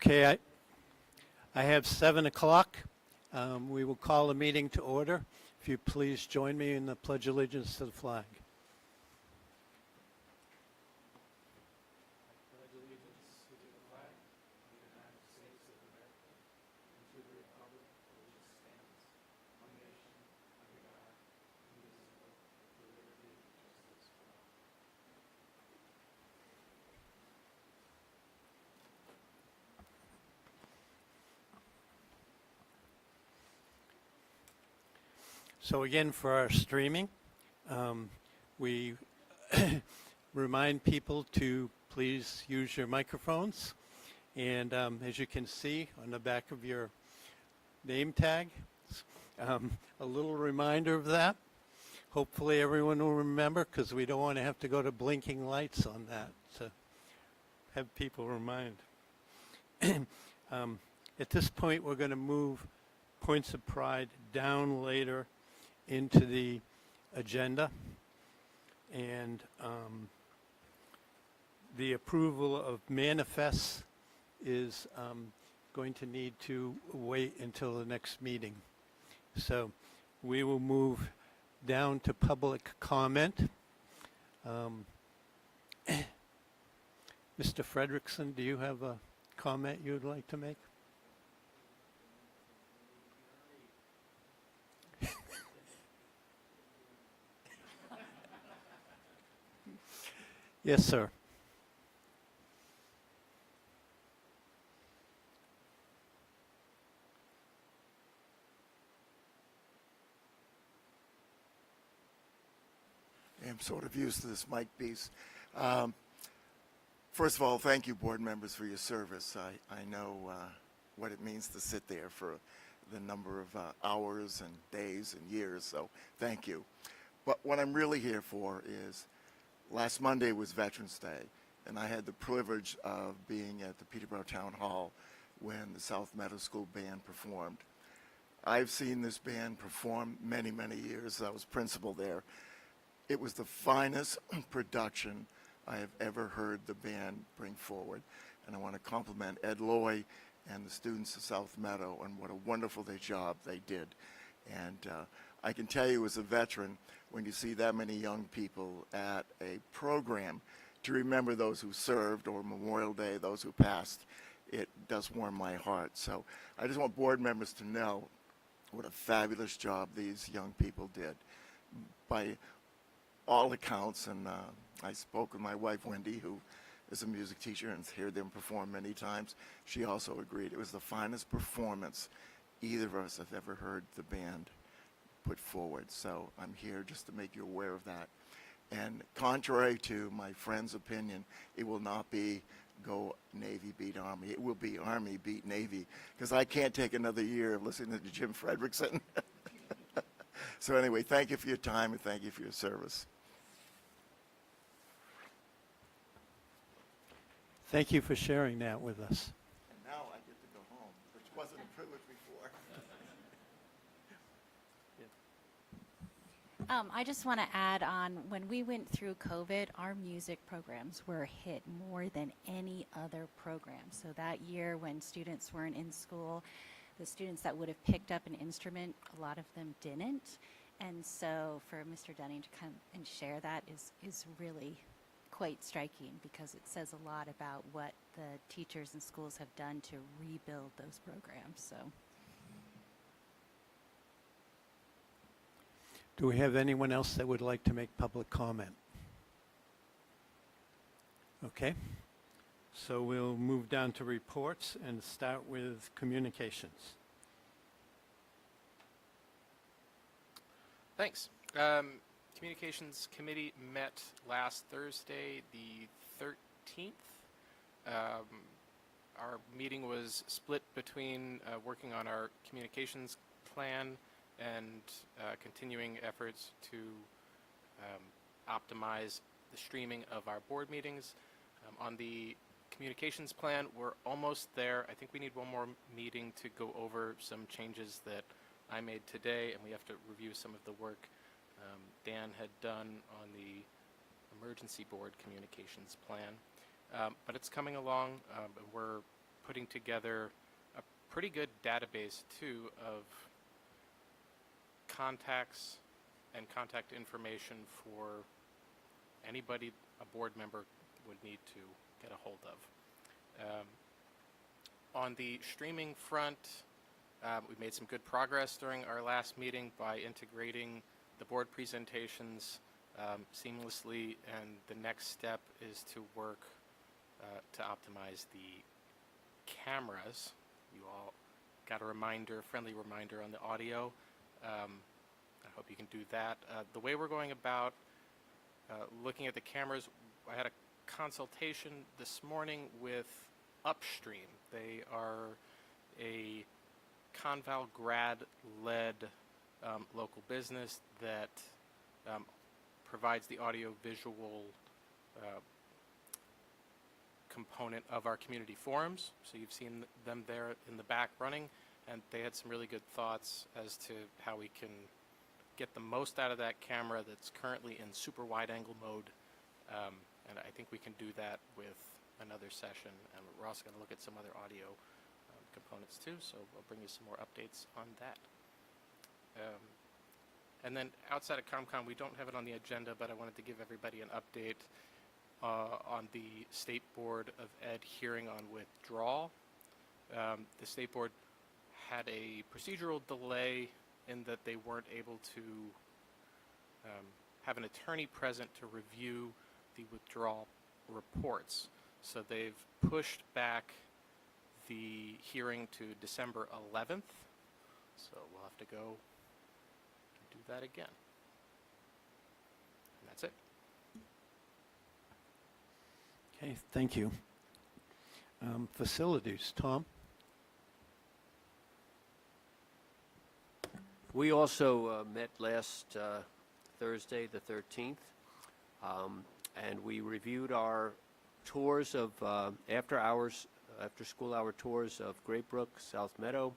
Okay, I have 7 o'clock. We will call the meeting to order. If you please join me in the Pledge of Allegiance to the flag. So again, for our streaming, we remind people to please use your microphones. And as you can see on the back of your name tag, a little reminder of that. Hopefully everyone will remember, because we don't want to have to go to blinking lights on that to have people remind. At this point, we're going to move points of pride down later into the agenda, and the approval of manifests is going to need to wait until the next meeting. So we will move down to public comment. Mr. Fredrickson, do you have a comment you would like to make? Yes, sir. I'm sort of used to this mic piece. First of all, thank you, board members, for your service. I know what it means to sit there for the number of hours and days and years, so thank you. But what I'm really here for is, last Monday was Veterans Day, and I had the privilege of being at the Peterborough Town Hall when the South Meadow School Band performed. I've seen this band perform many, many years. I was principal there. It was the finest production I have ever heard the band bring forward, and I want to compliment Ed Loy and the students of South Meadow on what a wonderful job they did. And I can tell you, as a veteran, when you see that many young people at a program to remember those who served, or Memorial Day, those who passed, it does warm my heart. So I just want board members to know what a fabulous job these young people did. By all accounts, and I spoke with my wife, Wendy, who is a music teacher and has heard them perform many times. She also agreed it was the finest performance either of us have ever heard the band put forward. So I'm here just to make you aware of that. And contrary to my friend's opinion, it will not be go Navy beat Army. It will be Army beat Navy, because I can't take another year of listening to Jim Fredrickson. So anyway, thank you for your time and thank you for your service. Thank you for sharing that with us. And now I get to go home, which wasn't a privilege before. I just want to add on, when we went through COVID, our music programs were hit more than any other program. So that year when students weren't in school, the students that would have picked up an instrument, a lot of them didn't. And so for Mr. Dunning to come and share that is really quite striking, because it says a lot about what the teachers and schools have done to rebuild those programs. So. Do we have anyone else that would like to make public comment? Okay, so we'll move down to reports and start with communications. Thanks. Communications Committee met last Thursday, the 13th. Our meeting was split between working on our communications plan and continuing efforts to optimize the streaming of our board meetings. On the communications plan, we're almost there. I think we need one more meeting to go over some changes that I made today, and we have to review some of the work Dan had done on the emergency board communications plan. But it's coming along. We're putting together a pretty good database too of contacts and contact information for anybody a board member would need to get a hold of. On the streaming front, we made some good progress during our last meeting by integrating the board presentations seamlessly, and the next step is to work to optimize the cameras. You all got a friendly reminder on the audio. I hope you can do that. The way we're going about looking at the cameras, I had a consultation this morning with Upstream. They are a Conval grad-led local business that provides the audio-visual component of our community forums. So you've seen them there in the back running, and they had some really good thoughts as to how we can get the most out of that camera that's currently in super wide-angle mode. And I think we can do that with another session, and we're also going to look at some other audio components too, so I'll bring you some more updates on that. And then outside of ComCon, we don't have it on the agenda, but I wanted to give everybody an update on the State Board of Ed hearing on withdrawal. The State Board had a procedural delay in that they weren't able to have an attorney present to review the withdrawal reports. So they've pushed back the hearing to December 11th. So we'll have to go and do that again. And that's it. Okay, thank you. Facilities, Tom? We also met last Thursday, the 13th, and we reviewed our tours of after-school hour tours of Great Brook, South Meadow,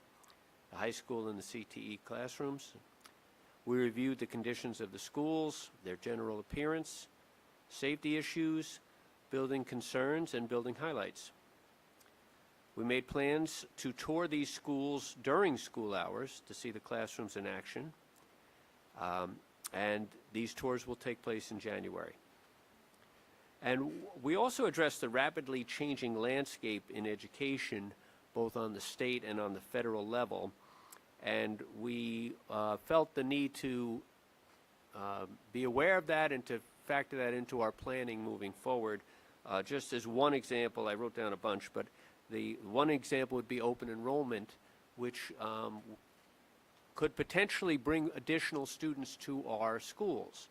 the high school, and the CTE classrooms. We reviewed the conditions of the schools, their general appearance, safety issues, building concerns, and building highlights. We made plans to tour these schools during school hours to see the classrooms in action, and these tours will take place in January. And we also addressed the rapidly changing landscape in education, both on the state and on the federal level, and we felt the need to be aware of that and to factor that into our planning moving forward. Just as one example, I wrote down a bunch, but the one example would be open enrollment, which could potentially bring additional students to our schools.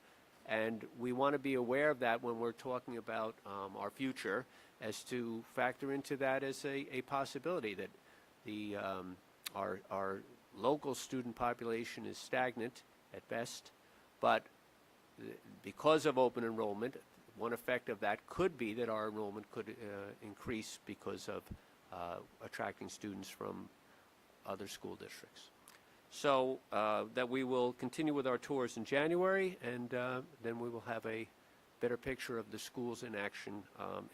And we want to be aware of that when we're talking about our future, as to factor into that as a possibility that the our local student population is stagnant at best, but because of open enrollment, one effect of that could be that our enrollment could increase because of attracting students from other school districts. So that we will continue with our tours in January, and then we will have a better picture of the schools in action,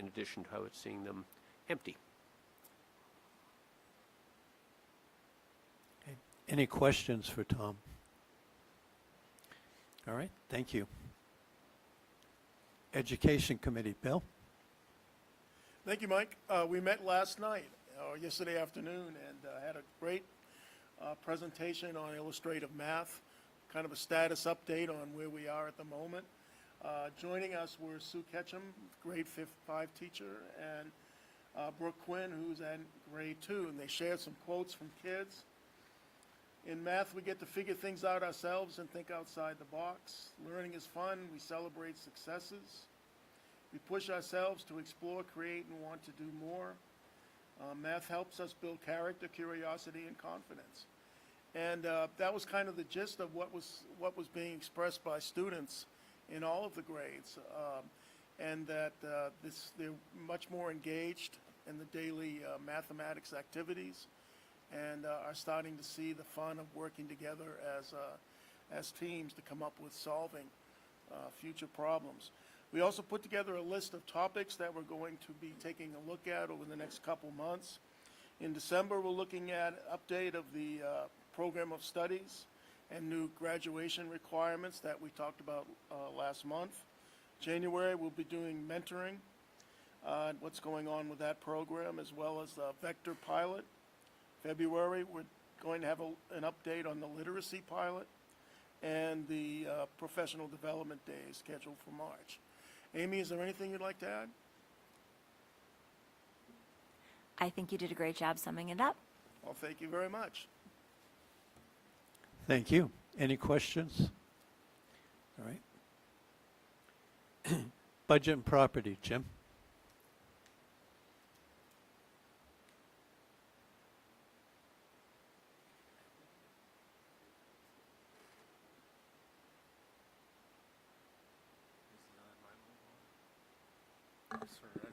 in addition to how it's seeing them empty. Okay. Any questions for Tom? All right, thank you. Education Committee, Bill? Thank you, Mike. We met last night, or yesterday afternoon, and had a great presentation on illustrative math, kind of a status update on where we are at the moment. Joining us were Sue Ketchum, grade 5 teacher, and Brooke Quinn, who's at grade 2, and they shared some quotes from kids. In math, we get to figure things out ourselves and think outside the box. Learning is fun. We celebrate successes. We push ourselves to explore, create, and want to do more. Math helps us build character, curiosity, and confidence. And that was kind of the gist of what was being expressed by students in all of the grades, and that they're much more engaged in the daily mathematics activities, and are starting to see the fun of working together as teams to come up with solving future problems. We also put together a list of topics that we're going to be taking a look at over the next couple months. In December, we're looking at update of the program of studies and new graduation requirements that we talked about last month. January, we'll be doing mentoring, what's going on with that program, as well as the vector pilot. February, we're going to have an update on the literacy pilot and the professional development day scheduled for March. Amy, is there anything you'd like to add? I think you did a great job summing it up. Well, thank you very much. Thank you. Any questions? All right. Budget and property, Jim.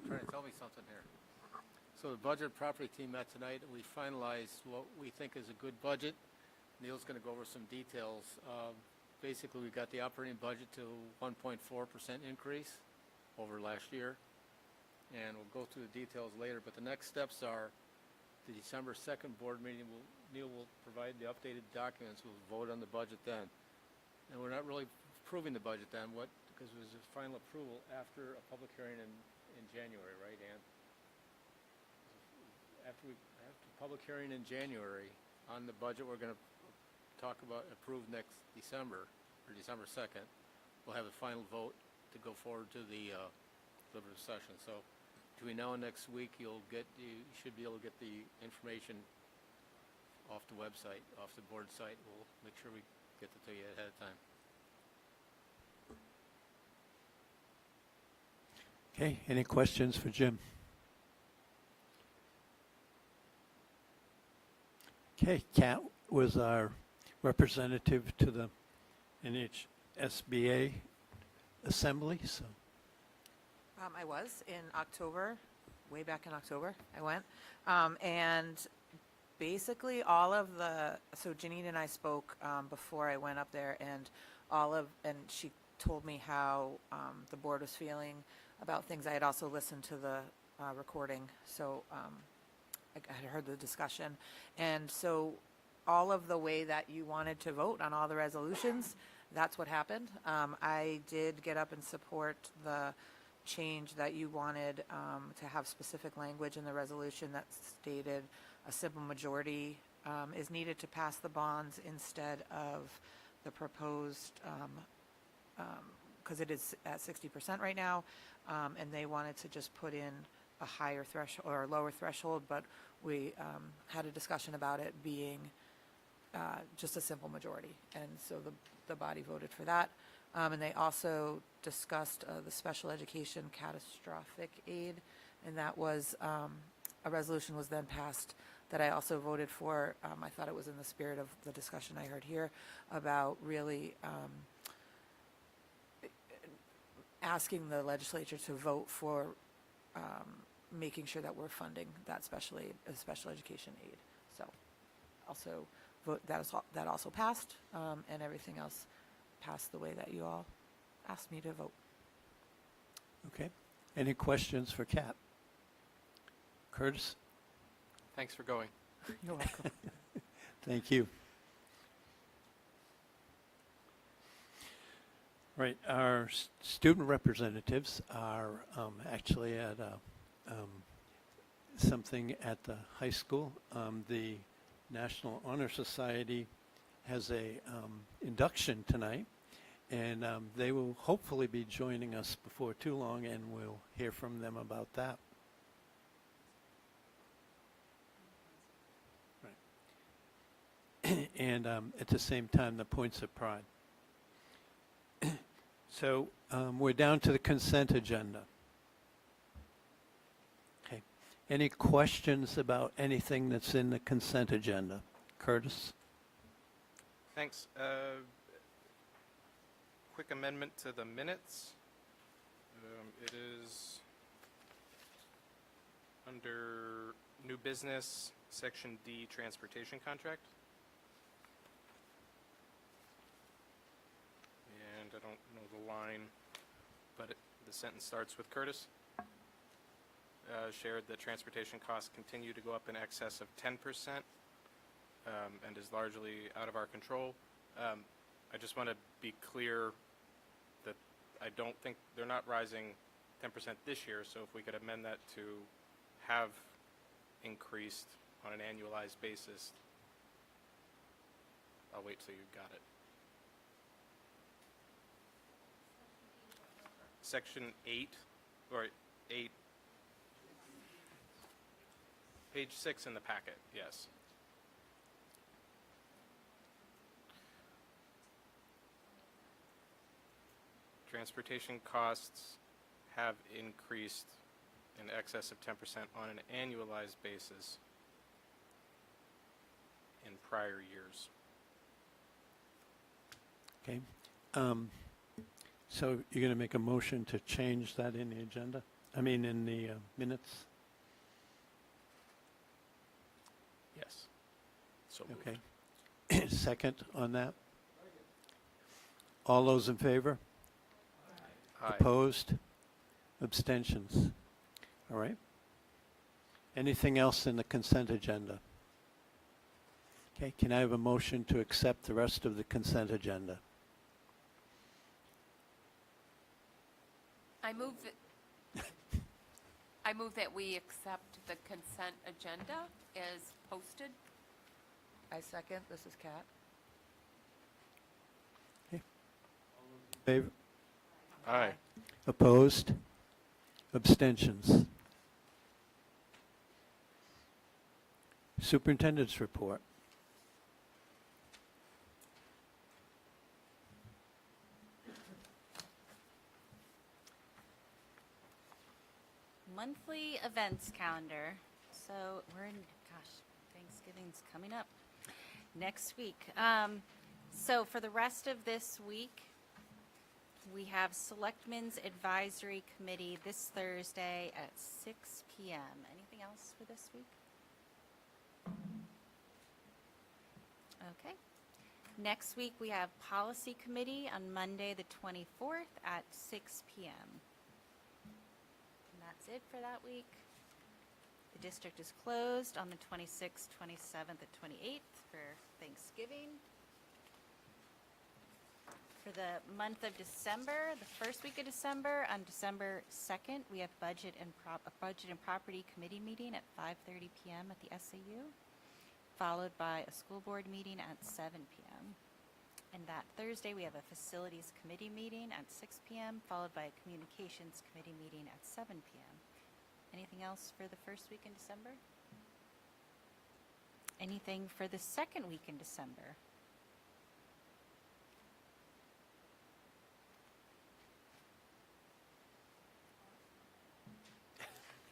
Trying to tell me something here. So the budget and property team met tonight, and we finalized what we think is a good budget. Neil's going to go over some details. Basically, we got the operating budget to 1.4% increase over last year, and we'll go through the details later. But the next steps are the December 2nd board meeting. Neil will provide the updated documents. We'll vote on the budget then. And we're not really approving the budget then, because it was a final approval after a public hearing in January, right, Ann? After public hearing in January on the budget, we're going to talk about approve next December, or December 2nd. We'll have a final vote to go forward to the deliberative session. So between now and next week, you should be able to get the information off the website, off the board site. We'll make sure we get it to you ahead of time. Okay, any questions for Jim? Okay, Kat was our representative to the NHSBA assembly, so. I was in October, way back in October, I went. And basically so Janine and I spoke before I went up there, and she told me how the board was feeling about things. I had also listened to the recording, so I had heard the discussion. And so all of the way that you wanted to vote on all the resolutions, that's what happened. I did get up and support the change that you wanted to have specific language in the resolution that stated a simple majority is needed to pass the bonds instead of the proposed, because it is at 60% right now, and they wanted to just put in a higher threshold or a lower threshold, but we had a discussion about it being just a simple majority, and so the body voted for that. And they also discussed the special education catastrophic aid, and that was a resolution was then passed that I also voted for. I thought it was in the spirit of the discussion I heard here about really asking the legislature to vote for making sure that we're funding that special education aid. So also vote that also passed, and everything else passed the way that you all asked me to vote. Okay. Any questions for Kat? Curtis? Thanks for going. You're welcome. Thank you. Right, our student representatives are actually at something at the high school. The National Honor Society has a induction tonight, and they will hopefully be joining us before too long, and we'll hear from them about that. Right. And at the same time, the points of pride. So we're down to the consent agenda. Okay. Any questions about anything that's in the consent agenda? Curtis? Thanks. Quick amendment to the minutes. It is under new business, section D, transportation contract. And I don't know the line, but the sentence starts with Curtis. shared that transportation costs continue to go up in excess of 10%, and is largely out of our control. I just want to be clear that I don't think, they're not rising 10% this year, so if we could amend that to have increased on an annualized basis. I'll wait till you got it. Section 8, or 8, page 6 in the packet, yes. Transportation costs have increased in excess of 10% on an annualized basis in prior years. Okay. So you're going to make a motion to change that in the agenda? I mean, in the minutes? Yes. So moved. Okay. Second on that? All those in favor? Aye. Opposed? Abstentions? All right. Anything else in the consent agenda? Okay, can I have a motion to accept the rest of the consent agenda? I move that we accept the consent agenda as posted. I second. This is Kat. Favor? Aye. Opposed? Abstentions? Superintendent's report. Monthly events calendar. So we're in, gosh, Thanksgiving's coming up next week. So for the rest of this week, we have Selectmen's Advisory Committee this Thursday at 6 p.m. Anything else for this week? Okay. Next week, we have Policy Committee on Monday, the 24th at 6 p.m. And that's it for that week. The district is closed on the 26th, 27th, and 28th for Thanksgiving. For the month of December, the first week of December, on December 2nd, we have a Budget and Property Committee meeting at 5:30 p.m. at the SAU, followed by a school board meeting at 7 p.m. And that Thursday, we have a Facilities Committee meeting at 6 p.m., followed by a Communications Committee meeting at 7 p.m. Anything else for the first week in December? Anything for the second week in December?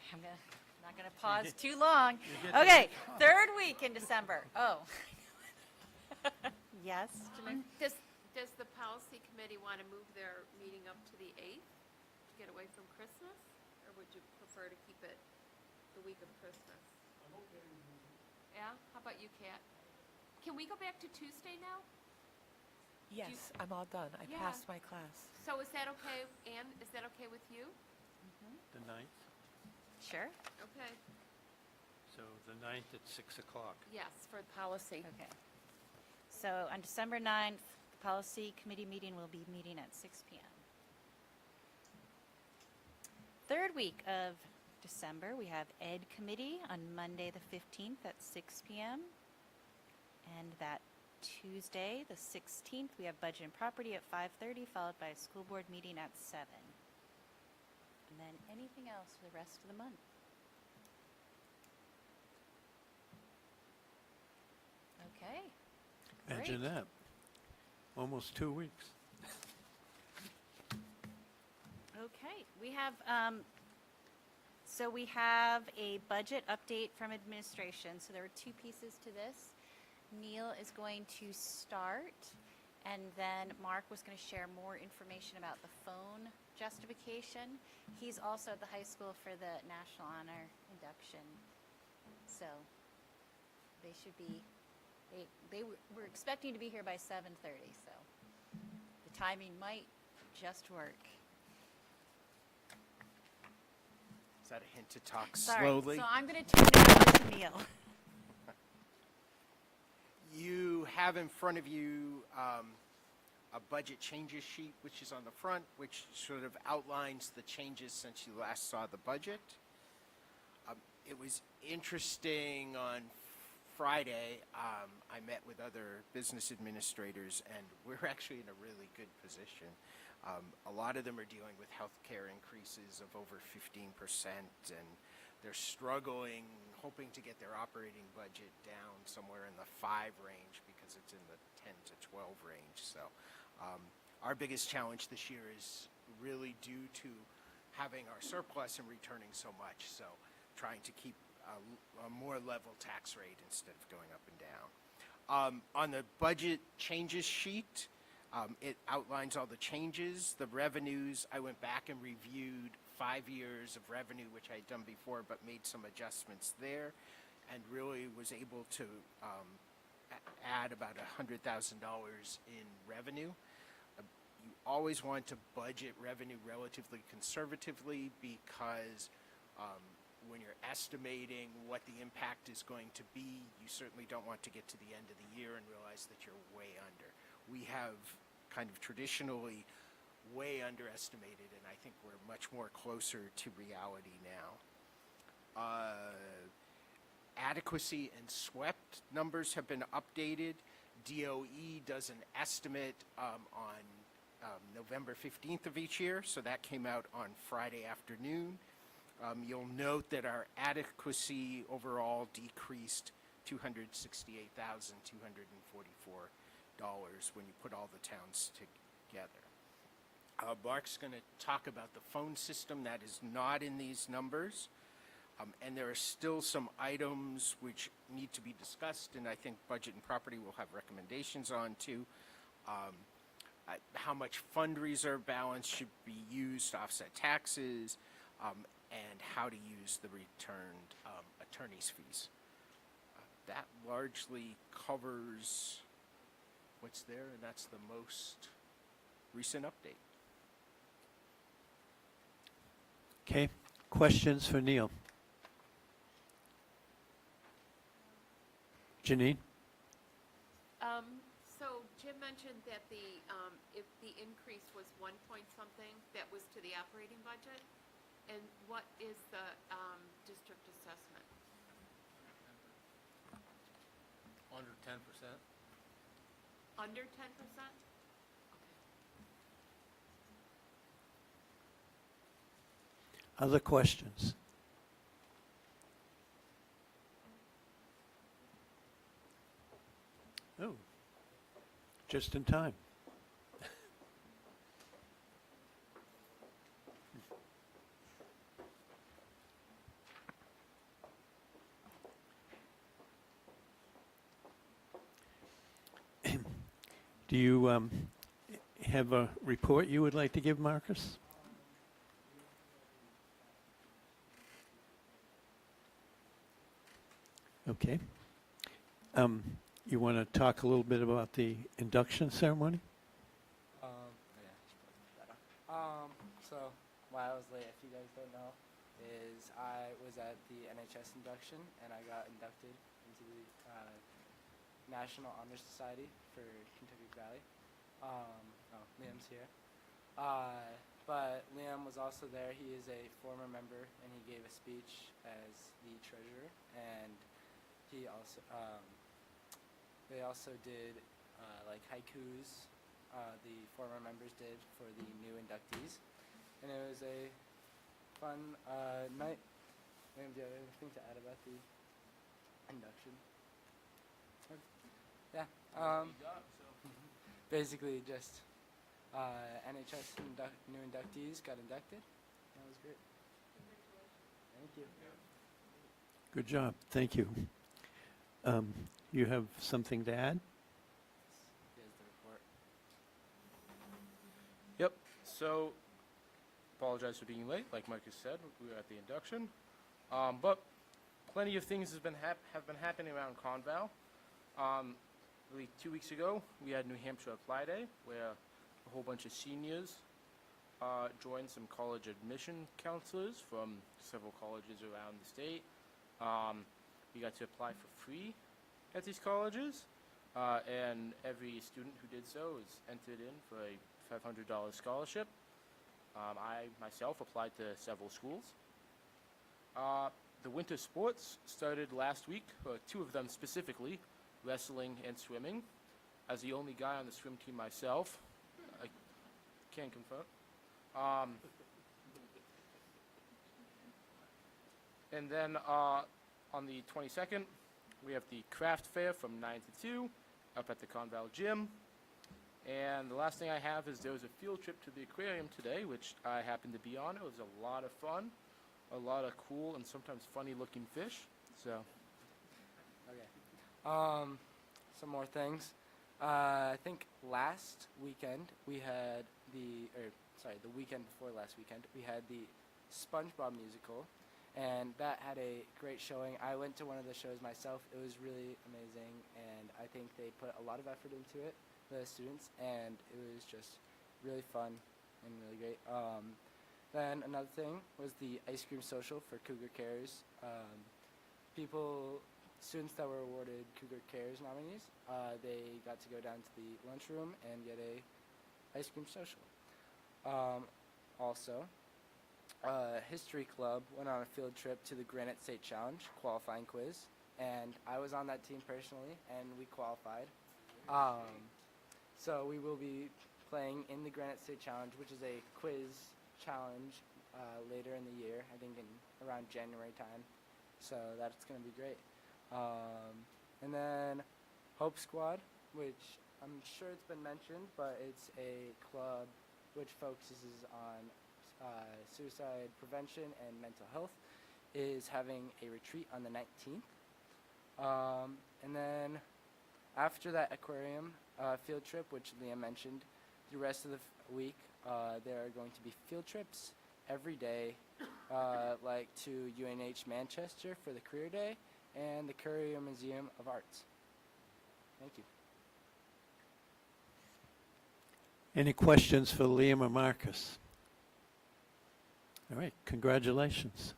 I'm not going to pause too long. Okay, third week in December. Oh. Yes, Janine? Does the policy committee want to move their meeting up to the 8th to get away from Christmas? Or would you prefer to keep it the week of Christmas? I'm okay with moving. Yeah? How about you, Kat? Can we go back to Tuesday now? Yes, I'm all done. I Yeah. passed my class. So is that okay, Ann? Is that okay with you? The 9th? Sure. Okay. So the 9th at 6 o'clock. Yes, for policy. Okay. So on December 9th, the Policy Committee meeting will be meeting at 6 p.m. Third week of December, we have Ed Committee on Monday, the 15th at 6 p.m. And that Tuesday, the 16th, we have Budget and Property at 5:30, followed by a school board meeting at 7. And then anything else for the rest of the month? Okay. Imagine Great. that. Almost 2 weeks. Okay, we have, so we have a budget update from administration. So there are two pieces to this. Neil is going to start, and then Mark was going to share more information about the phone justification. He's also at the high school for the National Honor induction. So they should be, we're expecting to be here by 7:30, so the timing might just work. Is that a hint to talk Sorry. slowly? So I'm going to turn it over to Neil. You have in front of you a budget changes sheet, which is on the front, which sort of outlines the changes since you last saw the budget. It was interesting on Friday. I met with other business administrators, and we're actually in a really good position. A lot of them are dealing with healthcare increases of over 15%, and they're struggling, hoping to get their operating budget down somewhere in the 5 range because it's in the 10 to 12 range. So our biggest challenge this year is really due to having our surplus and returning so much. So trying to keep a more level tax rate instead of going up and down. On the budget changes sheet, it outlines all the changes, the revenues. I went back and reviewed 5 years of revenue, which I had done before, but made some adjustments there, and really was able to add about $100,000 in revenue. You always want to budget revenue relatively conservatively because when you're estimating what the impact is going to be, you certainly don't want to get to the end of the year and realize that you're way under. We have kind of traditionally way underestimated, and I think we're much more closer to reality now. Adequacy and swept numbers have been updated. DOE does an estimate on November 15th of each year, so that came out on Friday afternoon. You'll note that our adequacy overall decreased $268,244 when you put all the towns together. Mark's going to talk about the phone system that is not in these numbers. And there are still some items which need to be discussed, and I think Budget and Property will have recommendations on too. How much fund reserve balance should be used to offset taxes, and how to use the returned attorney's fees. That largely covers what's there, and that's the most recent update. Okay, questions for Neil? Janine? So Jim mentioned that if the increase was 1 point something, that was to the operating budget? And what is the district assessment? Under 10%. Under 10%? Other questions? Oh, just in time. Do you have a report you would like to give, Marcus? Okay. You want to talk a little bit about the induction ceremony? So why I was late, if you guys don't know, is I was at the NHS induction and I got inducted into the National Honor Society for Kentucky Valley. Liam's here. But Liam was also there. He is a former member, and he gave a speech as the treasurer. And he also, they also did like haikus. The former members did for the new inductees, and it was a fun night. Liam, do you have anything to add about the induction? Yeah. Basically, just NHS new inductees got inducted. That was great. Thank you. Good job. Thank you. You have something to add? Here's the report. Yep. So, apologize for being late. Like Mike has said, we were at the induction, but plenty of things have been happening around Conval. Really 2 weeks ago, we had New Hampshire Apply Day, where a whole bunch of seniors joined some college admission counselors from several colleges around the state. We got to apply for free at these colleges, and every student who did so is entered in for a $500 scholarship. I myself applied to several schools. The winter sports started last week, two of them specifically, wrestling and swimming. As the only guy on the swim team myself, I can confirm. And then on the 22nd, we have the craft fair from 9 to 2 up at the Conval Gym. And the last thing I have is there was a field trip to the aquarium today, which I happened to be on. It was a lot of fun, a lot of cool and sometimes funny looking fish. So, Okay. Some more things. I think last weekend we had the weekend before last weekend, we had the SpongeBob musical, and that had a great showing. I went to one of the shows myself. It was really amazing, and I think they put a lot of effort into it, the students, and it was just really fun and really great. Then another thing was the ice cream social for Cougar Cares. Students that were awarded Cougar Cares nominees, they got to go down to the lunchroom and get a ice cream social. Also, History Club went on a field trip to the Granite State Challenge qualifying quiz, and I was on that team personally, and we qualified. So we will be playing in the Granite State Challenge, which is a quiz challenge later in the year, I think in around January time. So that's going to be great. And then Hope Squad, which I'm sure it's been mentioned, but it's a club which focuses on suicide prevention and mental health, is having a retreat on the 19th. And then after that aquarium field trip, which Liam mentioned, the rest of the week there are going to be field trips every day, like to UNH Manchester for the Career Day and the Courier Museum of Arts. Thank you. Any questions for Liam or Marcus? All right, congratulations.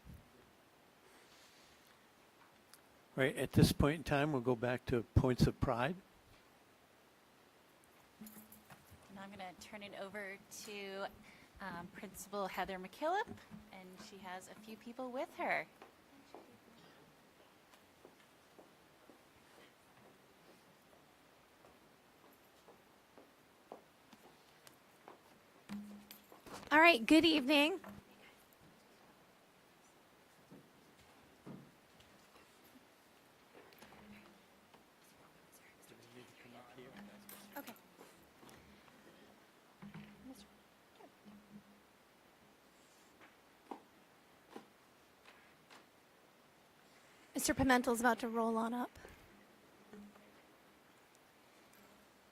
All right, at this point in time, we'll go back to points of pride. And I'm going to turn it over to Principal Heather McKillop, and she has a few people with her. All right, good evening. Okay. Mr. Pimentel's about to roll on up.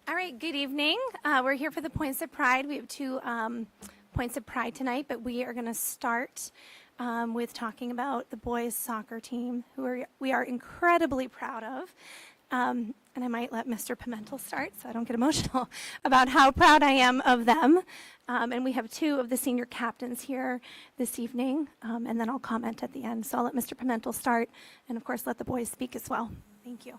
All right, good evening. We're here for the Points of Pride. We have two Points of Pride tonight, but we are going to start with talking about the boys soccer team, who we are incredibly proud of. And I might let Mr. Pimentel start so I don't get emotional about how proud I am of them. And we have two of the senior captains here this evening, and then I'll comment at the end. So I'll let Mr. Pimentel start, and of course let the boys speak as well. Thank you.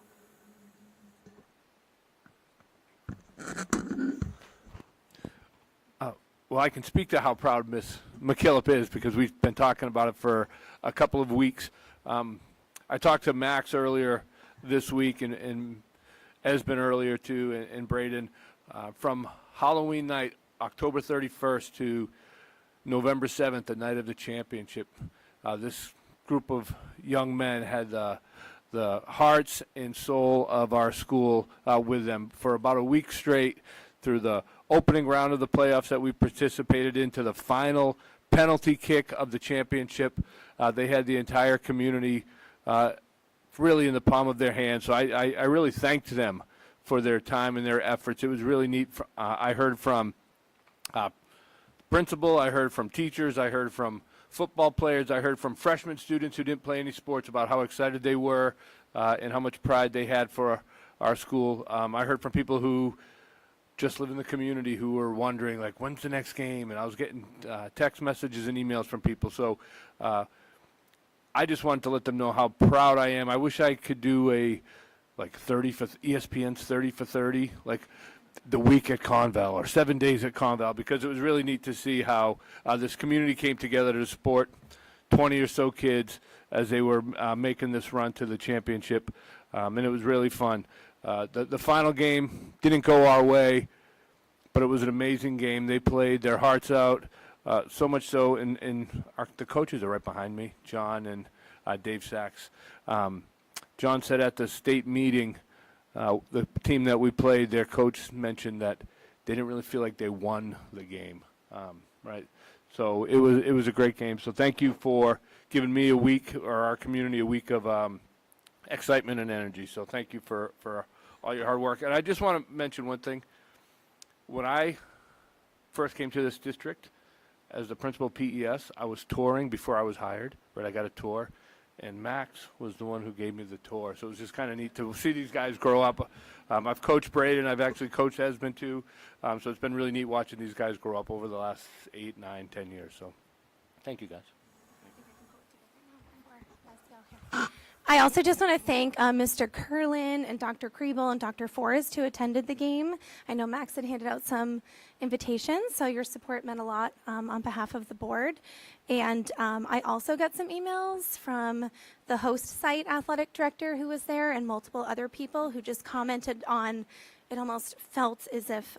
Well, I can speak to how proud Miss McKillop is because we've been talking about it for a couple of weeks. I talked to Max earlier this week and Esben earlier too, and Braden. From Halloween night, October 31st to November 7th, the night of the championship, this group of young men had the hearts and soul of our school with them for about a week straight, through the opening round of the playoffs that we participated in to the final penalty kick of the championship. They had the entire community really in the palm of their hands. So I really thanked them for their time and their efforts. It was really neat. I heard from principal, I heard from teachers, I heard from football players, I heard from freshman students who didn't play any sports about how excited they were and how much pride they had for our school. I heard from people who just live in the community who were wondering, like, when's the next game? And I was getting text messages and emails from people. So I just wanted to let them know how proud I am. I wish I could do a, like, ESPN's 30 for 30, like the week at Conval or 7 days at Conval, because it was really neat to see how this community came together to support 20 or so kids as they were making this run to the championship, and it was really fun. The final game didn't go our way, but it was an amazing game. They played their hearts out, so much so, and the coaches are right behind me, John and Dave Sachs. John said at the state meeting, the team that we played, their coach mentioned that they didn't really feel like they won the game, right? So it was a great game. So thank you for giving me a week, or our community a week of excitement and energy. So thank you for all your hard work. And I just want to mention one thing. When I first came to this district as the principal of PES, I was touring before I was hired, right? I got a tour. And Max was the one who gave me the tour. So it was just kind of neat to see these guys grow up. I've coached Braden. I've actually coached Esmond too. So it's been really neat watching these guys grow up over the last 8, 9, 10 years. So thank you, guys. I also just want to thank Mr. Curlin and Dr. Kriebel and Dr. Forrest who attended the game. I know Max had handed out some invitations, so your support meant a lot on behalf of the board. And I also got some emails from the host site athletic director who was there and multiple other people who just commented on, it almost felt as if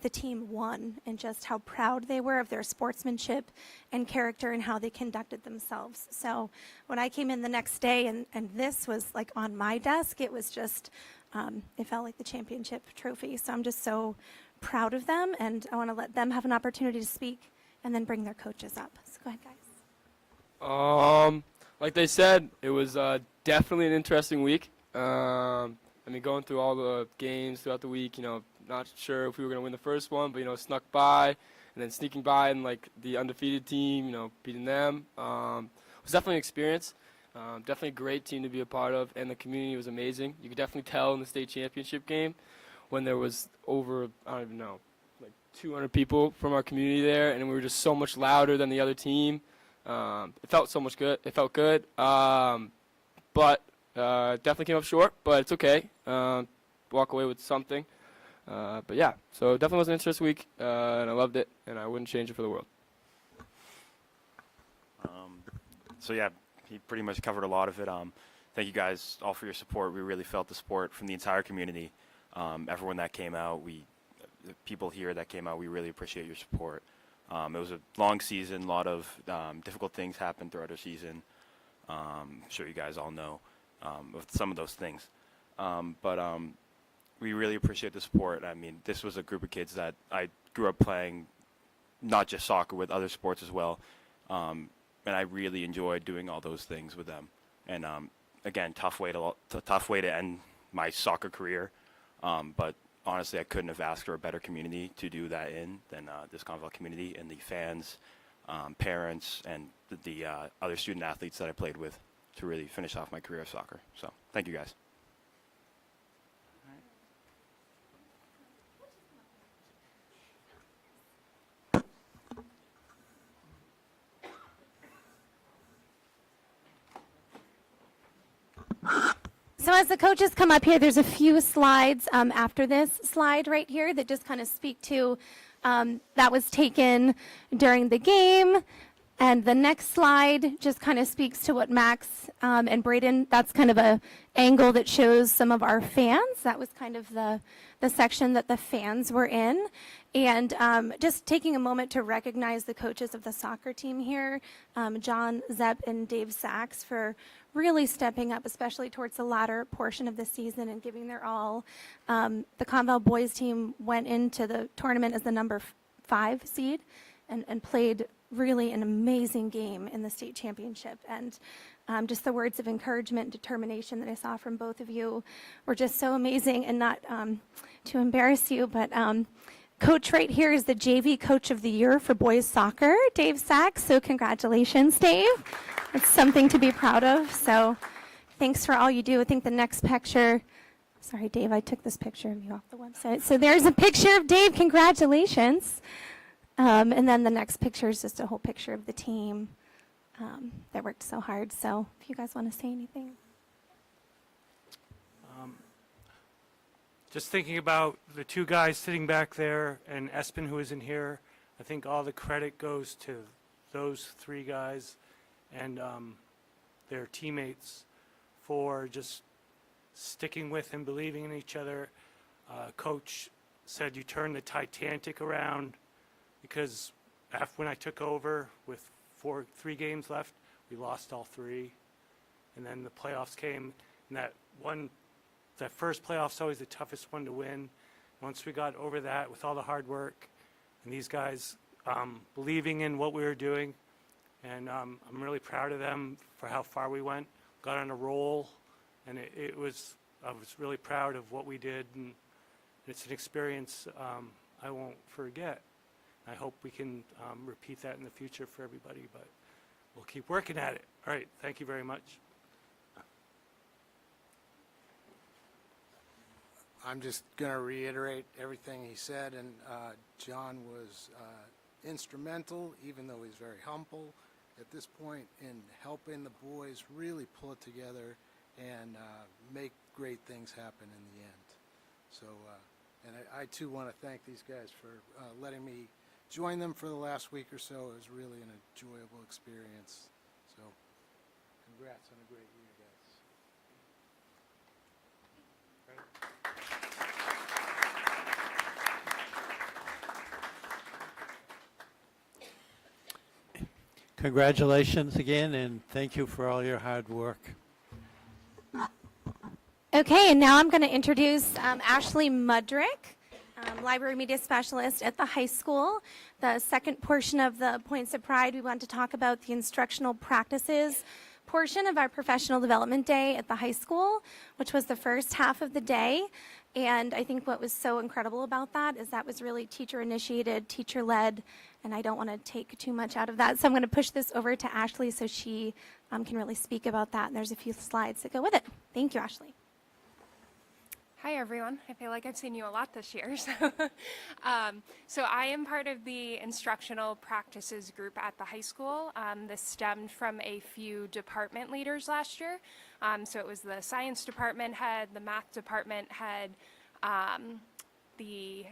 the team won and just how proud they were of their sportsmanship and character and how they conducted themselves. So when I came in the next day and this was like on my desk, it was just, it felt like the championship trophy. So I'm just so proud of them, and I want to let them have an opportunity to speak and then bring their coaches up. So go ahead, guys. Like they said, it was definitely an interesting week. I mean, going through all the games throughout the week, not sure if we were going to win the first one, but, snuck by, and then sneaking by and, like, the undefeated team, beating them. It was definitely an experience. Definitely a great team to be a part of, and the community was amazing. You could definitely tell in the state championship game when there was over, I don't even know, like 200 people from our community there, and we were just so much louder than the other team. It felt so much good. It felt good. But definitely came up short, but it's okay. Walk away with something. But yeah, so it definitely was an interesting week, and I loved it, and I wouldn't change it for the world. So yeah, he pretty much covered a lot of it. Thank you guys all for your support. We really felt the support from the entire community. Everyone that came out, the people here that came out, we really appreciate your support. It was a long season, a lot of difficult things happened throughout our season. I'm sure you guys all know of some of those things. But we really appreciate the support. I mean, this was a group of kids that I grew up playing, not just soccer, with other sports as well. And I really enjoyed doing all those things with them. And again, tough way to end my soccer career. But honestly, I couldn't have asked for a better community to do that in than this Conval community, and the fans, parents, and the other student athletes that I played with to really finish off my career of soccer. So thank you guys. So as the coaches come up here, there's a few slides after this slide right here that just kind of speak to that was taken during the game. And the next slide just kind of speaks to what Max and Braden, that's kind of a angle that shows some of our fans. That was kind of the section that the fans were in. And just taking a moment to recognize the coaches of the soccer team here, John Zepp and Dave Sachs, for really stepping up, especially towards the latter portion of the season and giving their all. The Conval boys team went into the tournament as the number 5 seed and played really an amazing game in the state championship. And just the words of encouragement and determination that I saw from both of you were just so amazing. And not to embarrass you, but coach right here is the JV Coach of the Year for boys soccer, Dave Sachs. So congratulations, Dave. It's something to be proud of. So thanks for all you do. I think the next picture Sorry, Dave, I took this picture of you off the website. So there's a picture of Dave. Congratulations. And then the next picture is just a whole picture of the team that worked so hard. So if you guys want to say anything. Just thinking about the two guys sitting back there and Espen, who isn't here, I think all the credit goes to those three guys and their teammates for just sticking with and believing in each other. Coach said you turned the Titanic around because when I took over with 3 games left, we lost all 3. And then the playoffs came, and that first playoff's always the toughest one to win. Once we got over that with all the hard work and these guys believing in what we were doing, and I'm really proud of them for how far we went, got on a roll, and I was really proud of what we did, and it's an experience I won't forget. I hope we can repeat that in the future for everybody, but we'll keep working at it. All right, thank you very much. I'm just going to reiterate everything he said, and John was instrumental, even though he's very humble at this point, in helping the boys really pull it together and make great things happen in the end. So, and I too want to thank these guys for letting me join them for the last week or so. It was really an enjoyable experience. So, congrats on a great year, guys. Congratulations again, and thank you for all your hard work. Okay, and now I'm going to introduce Ashley Mudrick, Library Media Specialist at the high school. The second portion of the Points of Pride, we want to talk about the instructional practices portion of our professional development day at the high school, which was the first half of the day. And I think what was so incredible about that is that was really teacher-initiated, teacher-led, and I don't want to take too much out of that. So I'm going to push this over to Ashley so she can really speak about that. And there's a few slides that go with it. Thank you, Ashley. Hi, everyone. I feel like I've seen you a lot this year. So I am part of the instructional practices group at the high school. This stemmed from a few department leaders last year. So it was the science department head, the math department head, the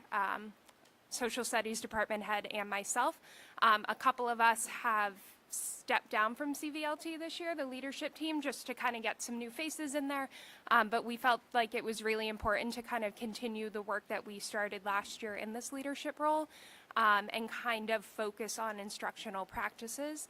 social studies department head, and myself. A couple of us have stepped down from CVLT this year, the leadership team, just to kind of get some new faces in there. But we felt like it was really important to kind of continue the work that we started last year in this leadership role and kind of focus on instructional practices.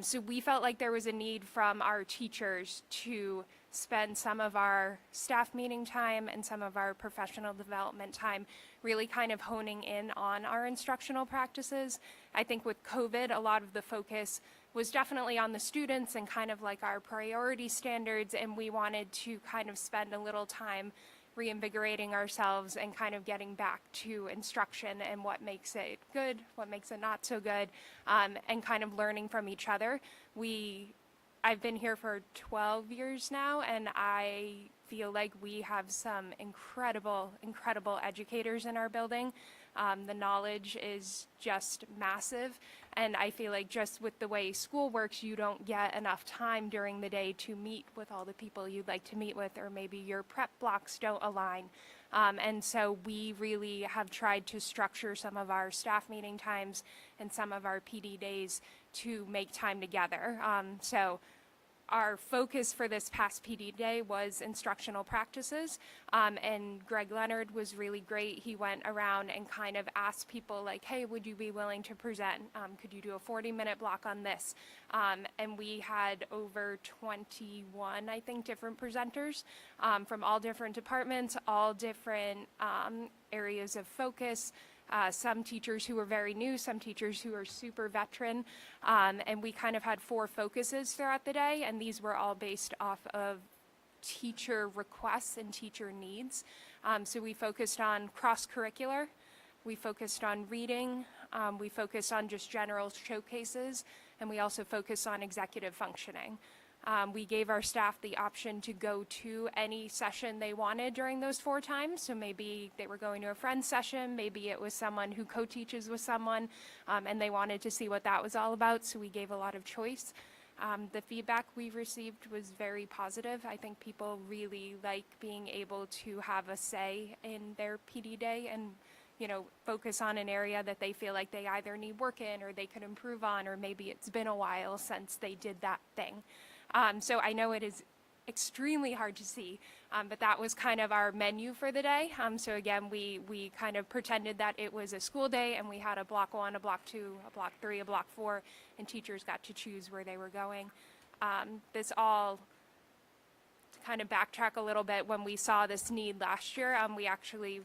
So we felt like there was a need from our teachers to spend some of our staff meeting time and some of our professional development time really kind of honing in on our instructional practices. I think with COVID, a lot of the focus was definitely on the students and kind of like our priority standards, and we wanted to kind of spend a little time reinvigorating ourselves and kind of getting back to instruction and what makes it good, what makes it not so good, and kind of learning from each other. I've been here for 12 years now, and I feel like we have some incredible, incredible educators in our building. The knowledge is just massive, and I feel like just with the way school works, you don't get enough time during the day to meet with all the people you'd like to meet with, or maybe your prep blocks don't align. And so we really have tried to structure some of our staff meeting times and some of our PD days to make time together. So our focus for this past PD day was instructional practices, and Greg Leonard was really great. He went around and kind of asked people like, hey, would you be willing to present? Could you do a 40-minute block on this? And we had over 21, I think, different presenters from all different departments, all different areas of focus. Some teachers who were very new, some teachers who are super veteran, and we kind of had 4 focuses throughout the day, and these were all based off of teacher requests and teacher needs. So we focused on cross-curricular, we focused on reading, we focused on just general showcases, and we also focused on executive functioning. We gave our staff the option to go to any session they wanted during those 4 times. So maybe they were going to a friend's session, maybe it was someone who co-teaches with someone, and they wanted to see what that was all about, so we gave a lot of choice. The feedback we received was very positive. I think people really like being able to have a say in their PD day and, you know, focus on an area that they feel like they either need work in or they could improve on, or maybe it's been a while since they did that thing. So I know it is extremely hard to see, but that was kind of our menu for the day. So again, we kind of pretended that it was a school day, and we had a block 1, a block 2, a block 3, a block 4, and teachers got to choose where they were going. This all, to kind of backtrack a little bit, when we saw this need last year, we actually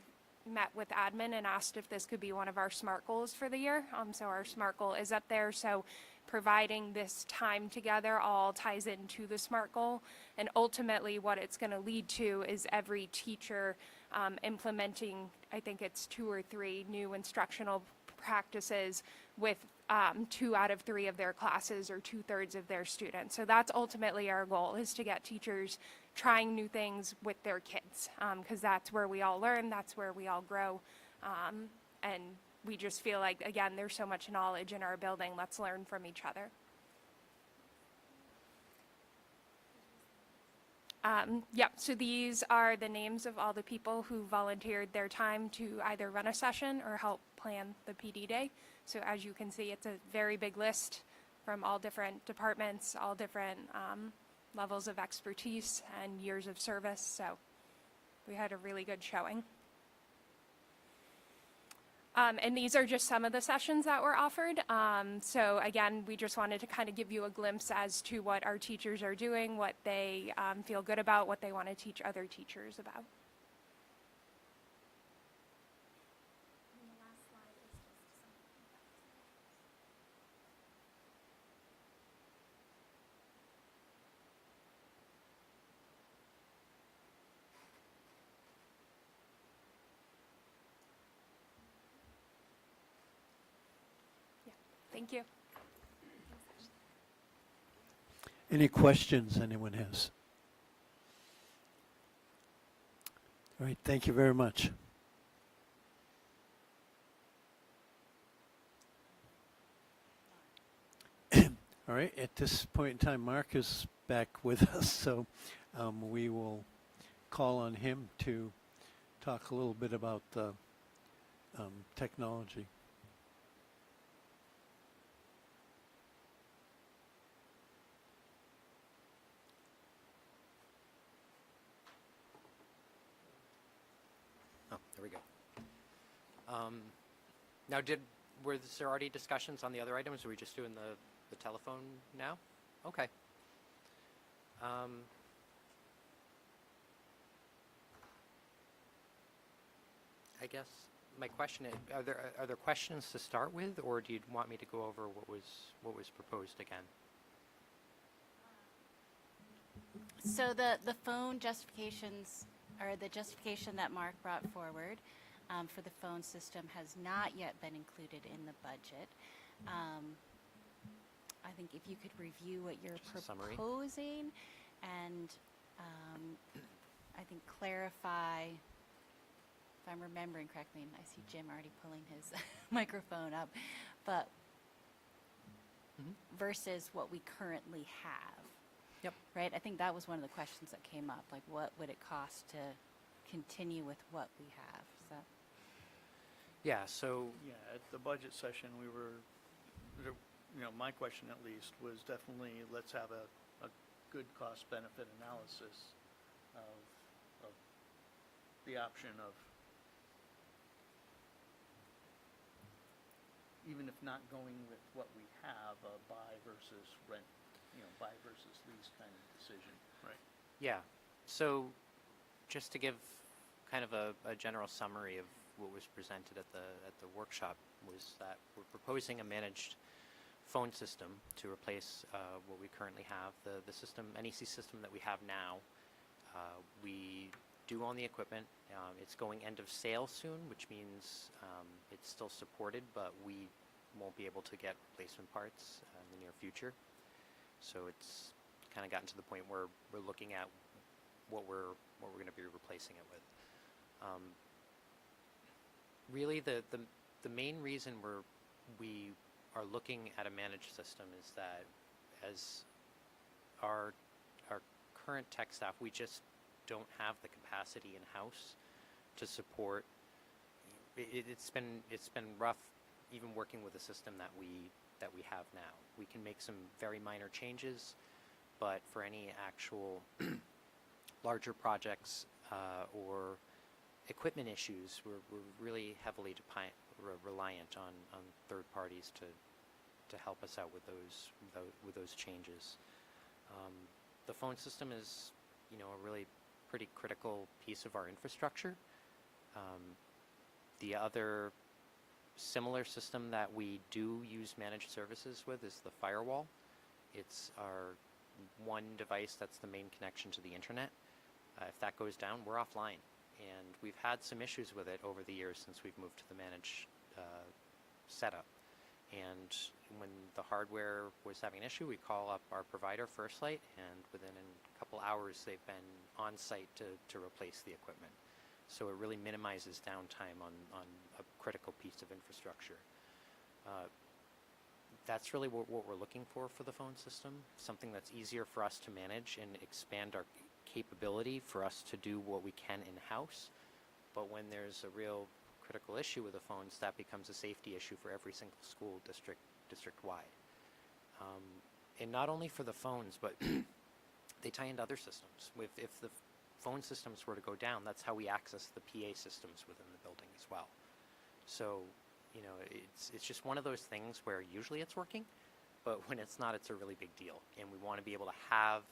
met with admin and asked if this could be one of our SMART goals for the year. So our SMART goal is up there. So providing this time together all ties into the SMART goal. And ultimately what it's going to lead to is every teacher implementing, I think it's 2 or 3 new instructional practices with 2 out of 3 of their classes, or 2/3 of their students. So that's ultimately our goal, is to get teachers trying new things with their kids, because that's where we all learn, that's where we all grow, and we just feel like, again, there's so much knowledge in our building, let's learn from each other. So these are the names of all the people who volunteered their time to either run a session or help plan the PD day. So as you can see, it's a very big list from all different departments, all different levels of expertise and years of service. So we had a really good showing. And these are just some of the sessions that were offered. So again, we just wanted to kind of give you a glimpse as to what our teachers are doing, what they feel good about, what they want to teach other teachers about. Thank you. Any questions anyone has? All right, thank you very much. All right, at this point in time, Mark is back with us, so we will call on him to talk a little bit about the technology. There we go. Now, were there already discussions on the other items, or are we just doing the telephone now? Okay. I guess my question is, are there questions to start with, or do you want me to go over what was proposed again? So the phone justifications, or the justification that Mark brought forward for the phone system, has not yet been included in the budget. I think if you could review what you're proposing and I think clarify, if I'm remembering correctly, and I see Jim already pulling his microphone up, but versus what we currently have. Yep. Right? I think that was one of the questions that came up, like what would it cost to continue with what we have? Is that? Yeah, so... Yeah, at the budget session, we were, you know, my question at least was definitely, let's have a good cost-benefit analysis of the option of, even if not going with what we have, a buy versus rent, you know, buy versus lease kind of decision. Right. Yeah. So just to give kind of a general summary of what was presented at the workshop, was that we're proposing a managed phone system to replace what we currently have. The system, NEC system that we have now, we do own the equipment. It's going end of sale soon, which means it's still supported, but we won't be able to get replacement parts in the near future. So it's kind of gotten to the point where we're looking at what we're going to be replacing it with. Really, the main reason we are looking at a managed system is that as our current tech staff, we just don't have the capacity in house to support. It's been rough, even working with the system that we have now. We can make some very minor changes, but for any actual larger projects or equipment issues, we're really heavily reliant on third parties to help us out with those changes. The phone system is, a really pretty critical piece of our infrastructure. The other similar system that we do use managed services with is the firewall. It's our one device that's the main connection to the internet. If that goes down, we're offline. And we've had some issues with it over the years since we've moved to the managed setup. And when the hardware was having an issue, we call up our provider, First Light, and within a couple hours they've been on site to replace the equipment. So it really minimizes downtime on a critical piece of infrastructure. That's really what we're looking for the phone system, something that's easier for us to manage and expand our capability for us to do what we can in-house. But when there's a real critical issue with the phones, that becomes a safety issue for every single school district-wide. And not only for the phones, but they tie into other systems. If the phone systems were to go down, that's how we access the PA systems within the building as well. So, it's just one of those things where usually it's working, but when it's not, it's a really big deal. And we want to be able to have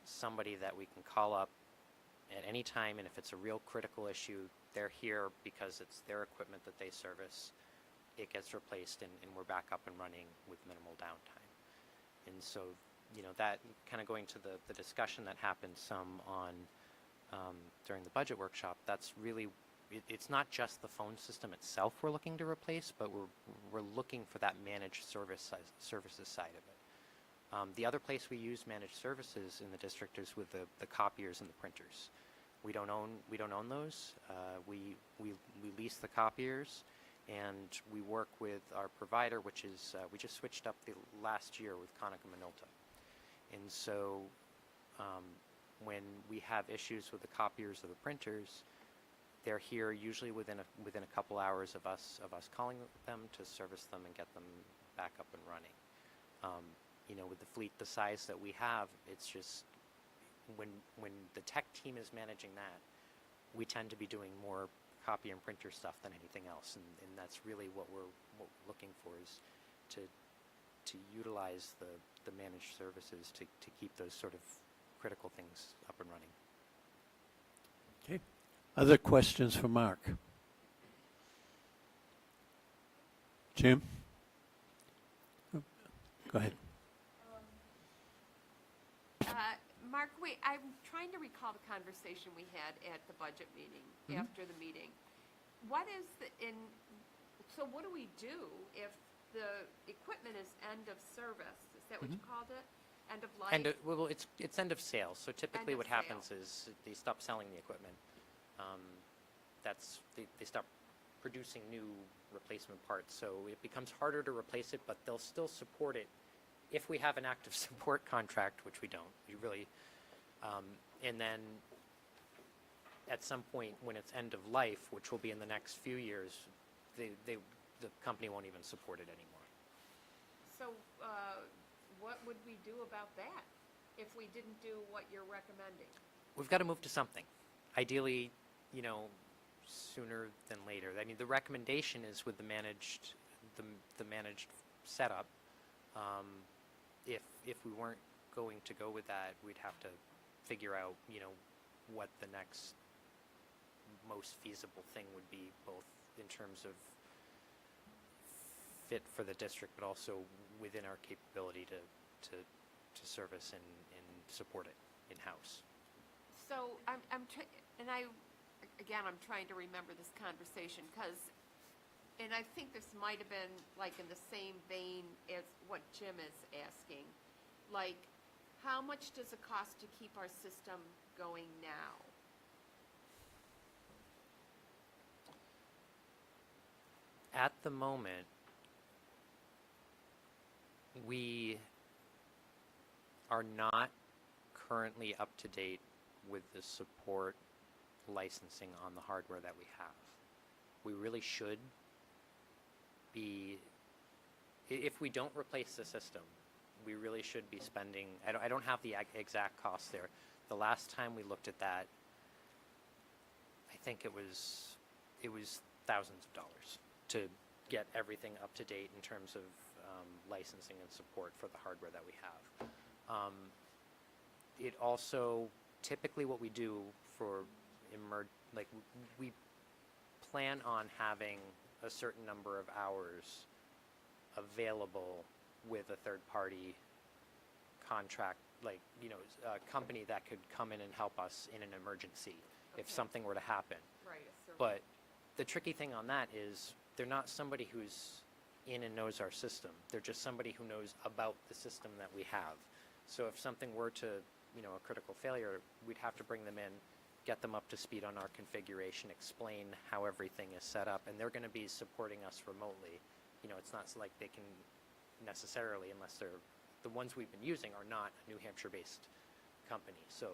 somebody that we can call up at any time, and if it's a real critical issue, they're here because it's their equipment that they service. It gets replaced, and we're back up and running with minimal downtime. And so, that kind of going to the discussion that happened some on during the budget workshop, that's really, it's not just the phone system itself we're looking to replace, but we're looking for that managed services side of it. The other place we use managed services in the district is with the copiers and the printers. We don't own those. We lease the copiers, and we work with our provider, which is we just switched up the last year with Konica Minolta. And so when we have issues with the copiers or the printers, they're here usually within a couple hours of us calling them to service them and get them back up and running. With the fleet the size that we have, it's just when the tech team is managing that, we tend to be doing more copy and printer stuff than anything else, and that's really what we're looking for, is to utilize the managed services to keep those sort of critical things up and running. Okay. Other questions for Mark? Jim? Go ahead. Mark, wait, I'm trying to recall the conversation we had at the budget meeting, after the meeting. What do we do if the equipment is end of service? Is that what you called it? End of life? It's end of sale. So typically End of what happens is they stop selling the equipment. They stop producing new replacement parts. So it becomes harder to replace it, but they'll still support it if we have an active support contract, which we don't. We really, and then at some point when it's end of life, which will be in the next few years, the company won't even support it anymore. So what would we do about that if we didn't do what you're recommending? We've got to move to something. Ideally, sooner than later. I mean, the recommendation is with the managed setup. If we weren't going to go with that, we'd have to figure out, what the next most feasible thing would be, both in terms of fit for the district, but also within our capability to service and support it in-house. So I'm trying to remember this conversation, and I think this might have been like in the same vein as what Jim is asking. Like, how much does it cost to keep our system going now? At the moment, we are not currently up to date with the support licensing on the hardware that we have. We really should be, if we don't replace the system, we really should be spending, I don't have the exact cost there. The last time we looked at that, I think it was thousands of dollars to get everything up to date in terms of licensing and support for the hardware that we have. It also, typically what we do for we plan on having a certain number of hours available with a third-party contract, a company that could come in and help us in an emergency if something were to happen. Right. But the tricky thing on that is they're not somebody who's in and knows our system. They're just somebody who knows about the system that we have. So if something were to, a critical failure, we'd have to bring them in, get them up to speed on our configuration, explain how everything is set up, and they're going to be supporting us remotely. It's not like they can necessarily, unless they're, the ones we've been using are not a New Hampshire-based company. So,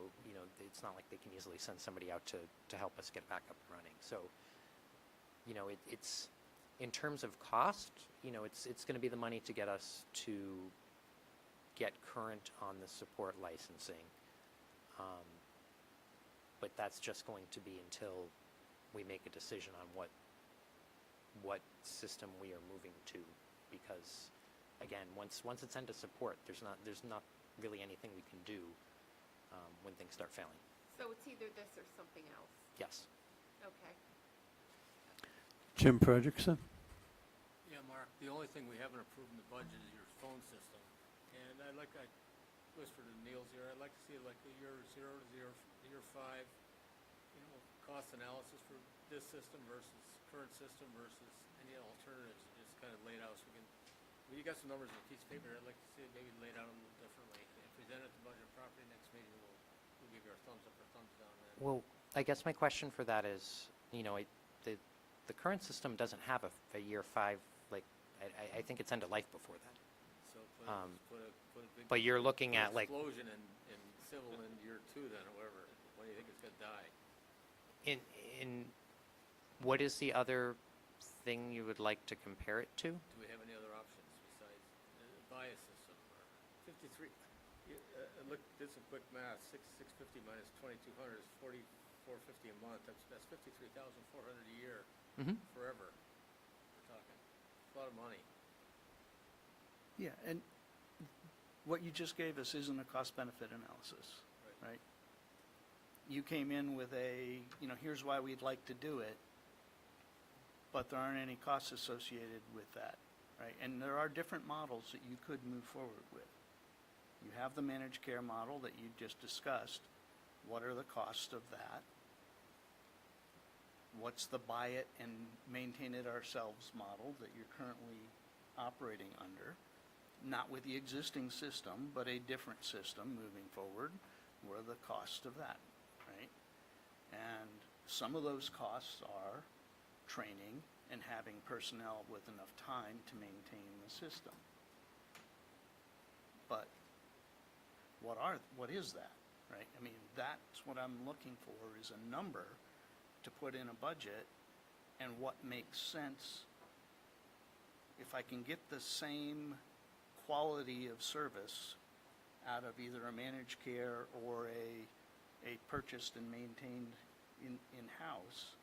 it's not like they can easily send somebody out to help us get back up and running. So, it's, in terms of cost, it's going to be the money to get us to get current on the support licensing. But that's just going to be until we make a decision on what system we are moving to, because again, once it's into support, there's not really anything we can do when things start failing. So it's either this or something else? Yes. Okay. Jim Frederickson? Yeah, Mark, the only thing we haven't approved in the budget is your phone system. And I whispered to Niels here, I'd like to see like a year 0 to year 5, cost analysis for this system versus current system versus any alternatives, just kind of laid out so we can, well, you got some numbers on a piece of paper, I'd like to see it maybe laid out a little differently. And present it to Budget and Property next meeting, we'll give you our thumbs up or thumbs down. Well, I guess my question for that is, the current system doesn't have a year 5, I think it's end of life before that. So put a big But you're looking at explosion in civil in year 2 then, or whatever. When do you think it's going to die? In what is the other thing you would like to compare it to? Do we have any other options besides buy a system? Or 53, did some quick math, 650 minus 2200 is 4450 a month. That's 53,400 a year forever. We're talking. It's a lot of money. Yeah, and what you just gave us isn't a cost-benefit analysis, right? You came in with here's why we'd like to do it, but there aren't any costs associated with that, right? And there are different models that you could move forward with. You have the managed care model that you just discussed. What are the costs of that? What's the buy it and maintain it ourselves model that you're currently operating under? Not with the existing system, but a different system moving forward. What are the costs of that, right? And some of those costs are training and having personnel with enough time to maintain the system. But what is that, right? I mean, that's what I'm looking for, is a number to put in a budget, and what makes sense. If I can get the same quality of service out of either a managed care or a purchased and maintained in-house,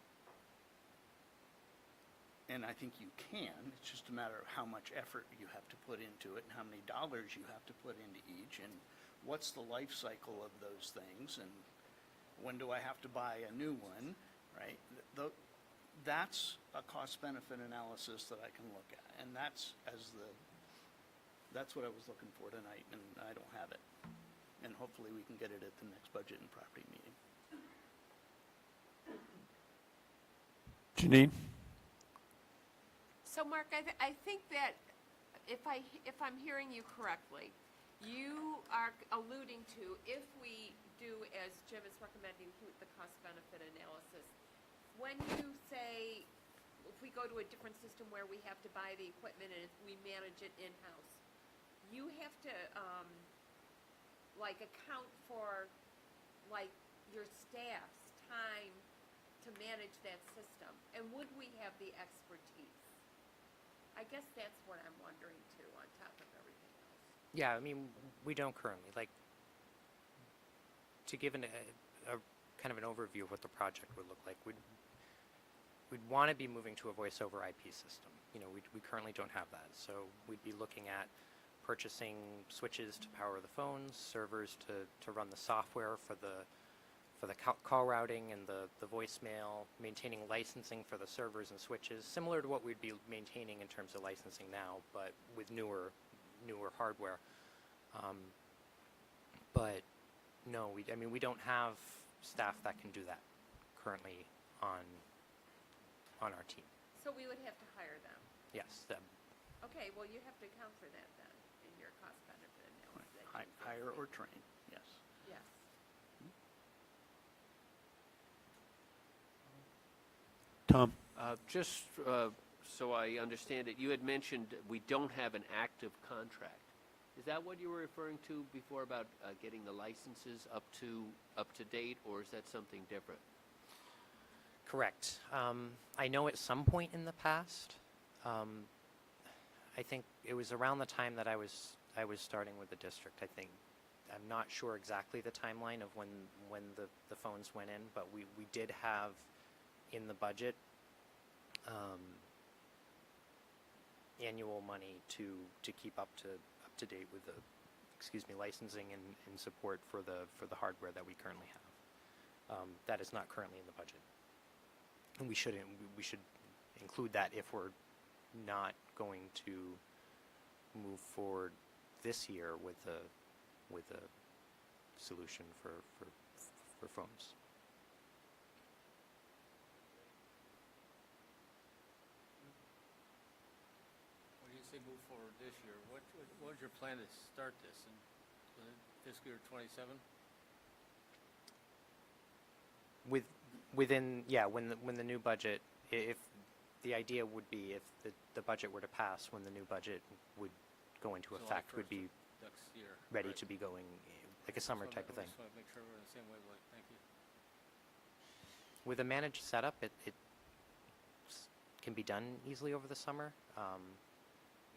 and I think you can, it's just a matter of how much effort you have to put into it and how many dollars you have to put into each, and what's the life cycle of those things, and when do I have to buy a new one, right? That's a cost-benefit analysis that I can look at, and that's what I was looking for tonight, and I don't have it. And hopefully we can get it at the next Budget and Property meeting. Janine? So Mark, I think that if I'm hearing you correctly, you are alluding to, if we do as Jim is recommending, the cost-benefit analysis, when you say, if we go to a different system where we have to buy the equipment and we manage it in-house, you have to, like, account for, like, your staff's time to manage that system. And would we have the expertise? I guess that's what I'm wondering too, on top of everything else. Yeah, I mean, we don't currently. Like, to give a kind of an overview of what the project would look like, we'd want to be moving to a voice over IP system. You know, we currently don't have that. So we'd be looking at purchasing switches to power the phones, servers to run the software for the call routing and the voicemail, maintaining licensing for the servers and switches, similar to what we'd be maintaining in terms of licensing now, but with newer hardware. But no, I mean, we don't have staff that can do that currently on our team. So we would have to hire them. Yes, them. Okay, well, you have to account for that then in your cost-benefit analysis. Hire or train, yes. Yes. Tom? Just so I understand it, you had mentioned we don't have an active contract. Is that what you were referring to before about getting the licenses up to date, or is that something different? Correct. I know at some point in the past, I think it was around the time that I was starting with the district. I think I'm not sure exactly the timeline of when the phones went in, but we did have in the budget annual money to keep up to date with the licensing and support for the hardware that we currently have. That is not currently in the budget. And we should include that if we're not going to move forward this year with a solution for phones. When you say move forward this year, what was your plan to start this in fiscal year 27? When the new budget, if the idea would be if the budget were to pass, when the new budget would go into effect, would be Next year. ready Right. to be going, like a summer type of thing. I just want to make sure we're on the same wavelength. Thank you. With a managed setup, it can be done easily over the summer,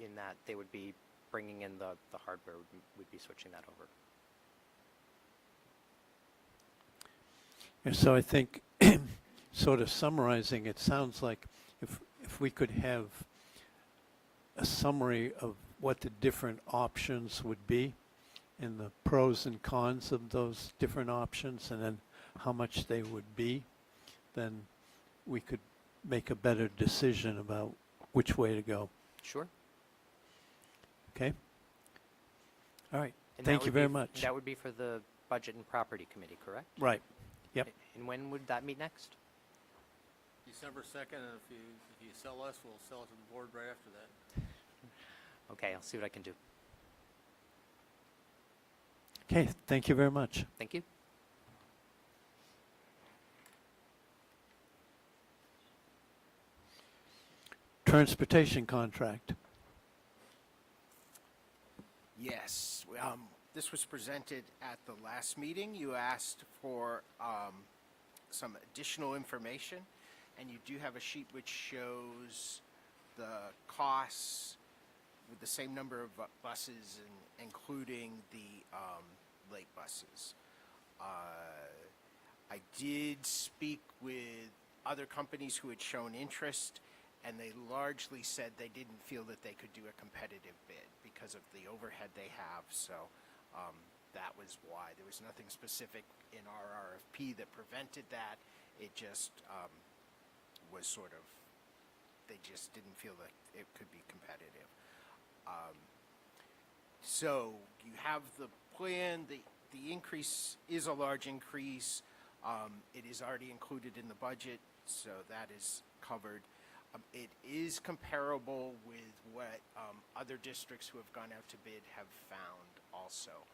in that they would be bringing in the hardware, would be switching that over. And so I think, sort of summarizing, it sounds like if we could have a summary of what the different options would be and the pros and cons of those different options, and then how much they would be, then we could make a better decision about which way to go. Sure. Okay? All right. And Thank that you would be very much. That would be for the Budget and Property Committee, correct? Right. Yep. And when would that meet next? December 2nd, and if you sell us, we'll sell it to the board right after that. Okay, I'll see what I can do. Okay, thank you very much. Thank you. Transportation contract. Yes, this was presented at the last meeting. You asked for some additional information, and you do have a sheet which shows the costs with the same number of buses, including the late buses. I did speak with other companies who had shown interest, and they largely said they didn't feel that they could do a competitive bid because of the overhead they have. So that was why. There was nothing specific in our RFP that prevented that. It just was sort of, they just didn't feel that it could be competitive. So you have the plan. The increase is a large increase. It is already included in the budget, so that is covered. It is comparable with what other districts who have gone out to bid have found also.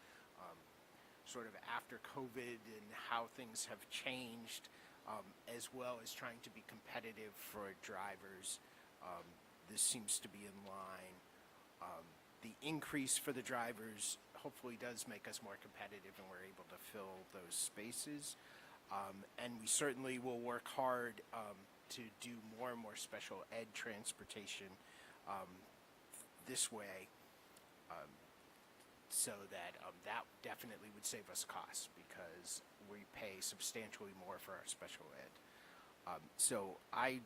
Sort of after COVID and how things have changed, as well as trying to be competitive for drivers, this seems to be in line. The increase for the drivers hopefully does make us more competitive and we're able to fill those spaces. And we certainly will work hard to do more and more special ed transportation this way, so that that definitely would save us costs because we pay substantially more for our special ed. So I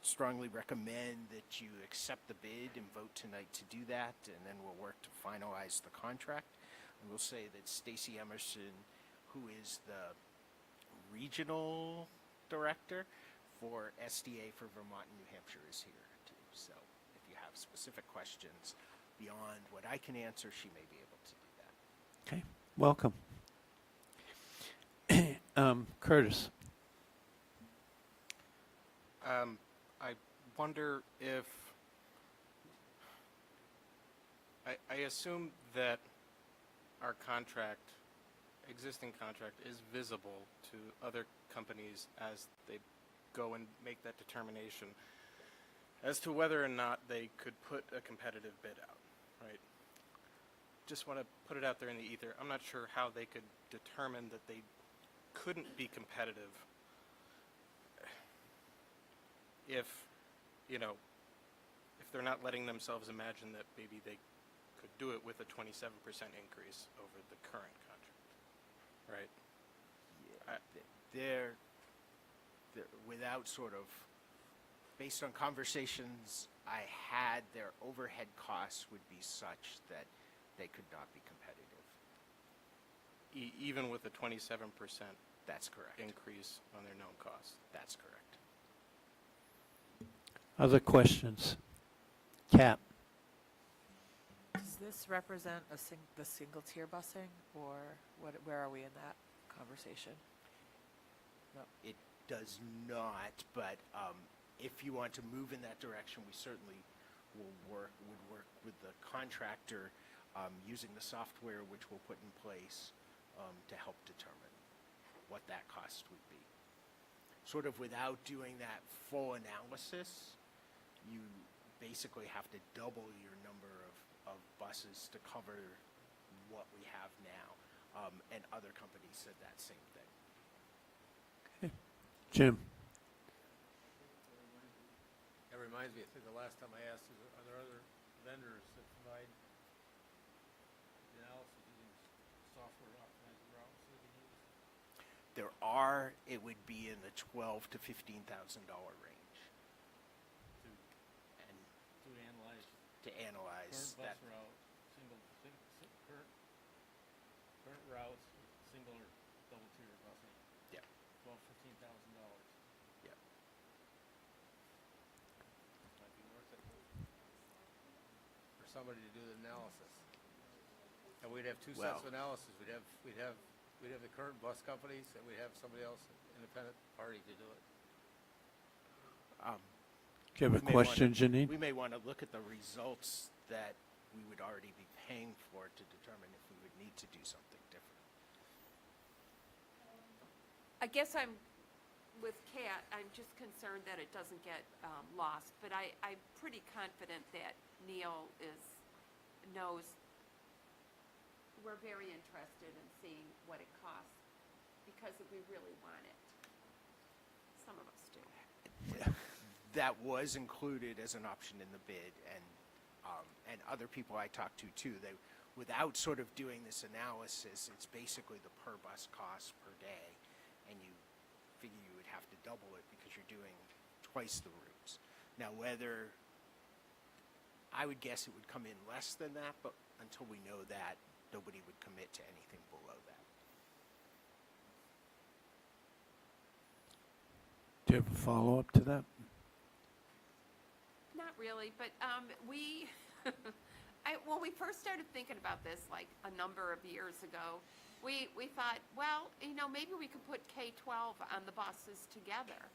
strongly recommend that you accept the bid and vote tonight to do that, and then we'll work to finalize the contract. And we'll say that Stacy Emerson, who is the regional director for SDA for Vermont and New Hampshire, is here too. So if you have specific questions beyond what I can answer, she may be able to do that. Okay, welcome. Curtis. I wonder if, I assume that our contract, existing contract, is visible to other companies as they go and make that determination as to whether or not they could put a competitive bid out, right? Just want to put it out there in the ether. I'm not sure how they could determine that they couldn't be competitive if, you know, if they're not letting themselves imagine that maybe they could do it with a 27% increase over the current contract, right? They're without sort of, based on conversations I had, their overhead costs would be such that they could not be competitive. Even with a 27% That's correct. increase on their known costs. That's correct. Other questions? Cap. Does this represent the single tier busing, or where are we in that conversation? No, it does not, but if you want to move in that direction, we certainly would work with the contractor using the software which we'll put in place to help determine what that cost would be. Sort of without doing that full analysis, you basically have to double your number of buses to cover what we have now. And other companies said that same thing. Okay. Jim. That reminds me, I think the last time I asked, are there other vendors that provide analysis using software to optimize the routes that we use? There are, it would be in the $12,000 to $15,000 range. To analyze current that. bus route, current routes, single or double tier busing. Yeah. $12,000 to $15,000. Yeah. Might be worth it for somebody to do the analysis. And we'd have two sets of analysis. We'd have the current bus companies, and we'd have somebody else, independent party, to do it. Do you have a question, Janine? We may want to look at the results that we would already be paying for to determine if we would need to do something different. I guess with Kat, I'm just concerned that it doesn't get lost, but I'm pretty confident that Neil knows we're very interested in seeing what it costs, because we really want it. Some of us do. That was included as an option in the bid, and other people I talked to too. They, without sort of doing this analysis, it's basically the per bus cost per day, and you figure you would have to double it because you're doing twice the routes. Now, whether I would guess it would come in less than that, but until we know that, nobody would commit to anything below that. Do you have a follow-up to that? Not really, but when we first started thinking about this, like a number of years ago, we thought, well, maybe we could put K-12 on the buses together.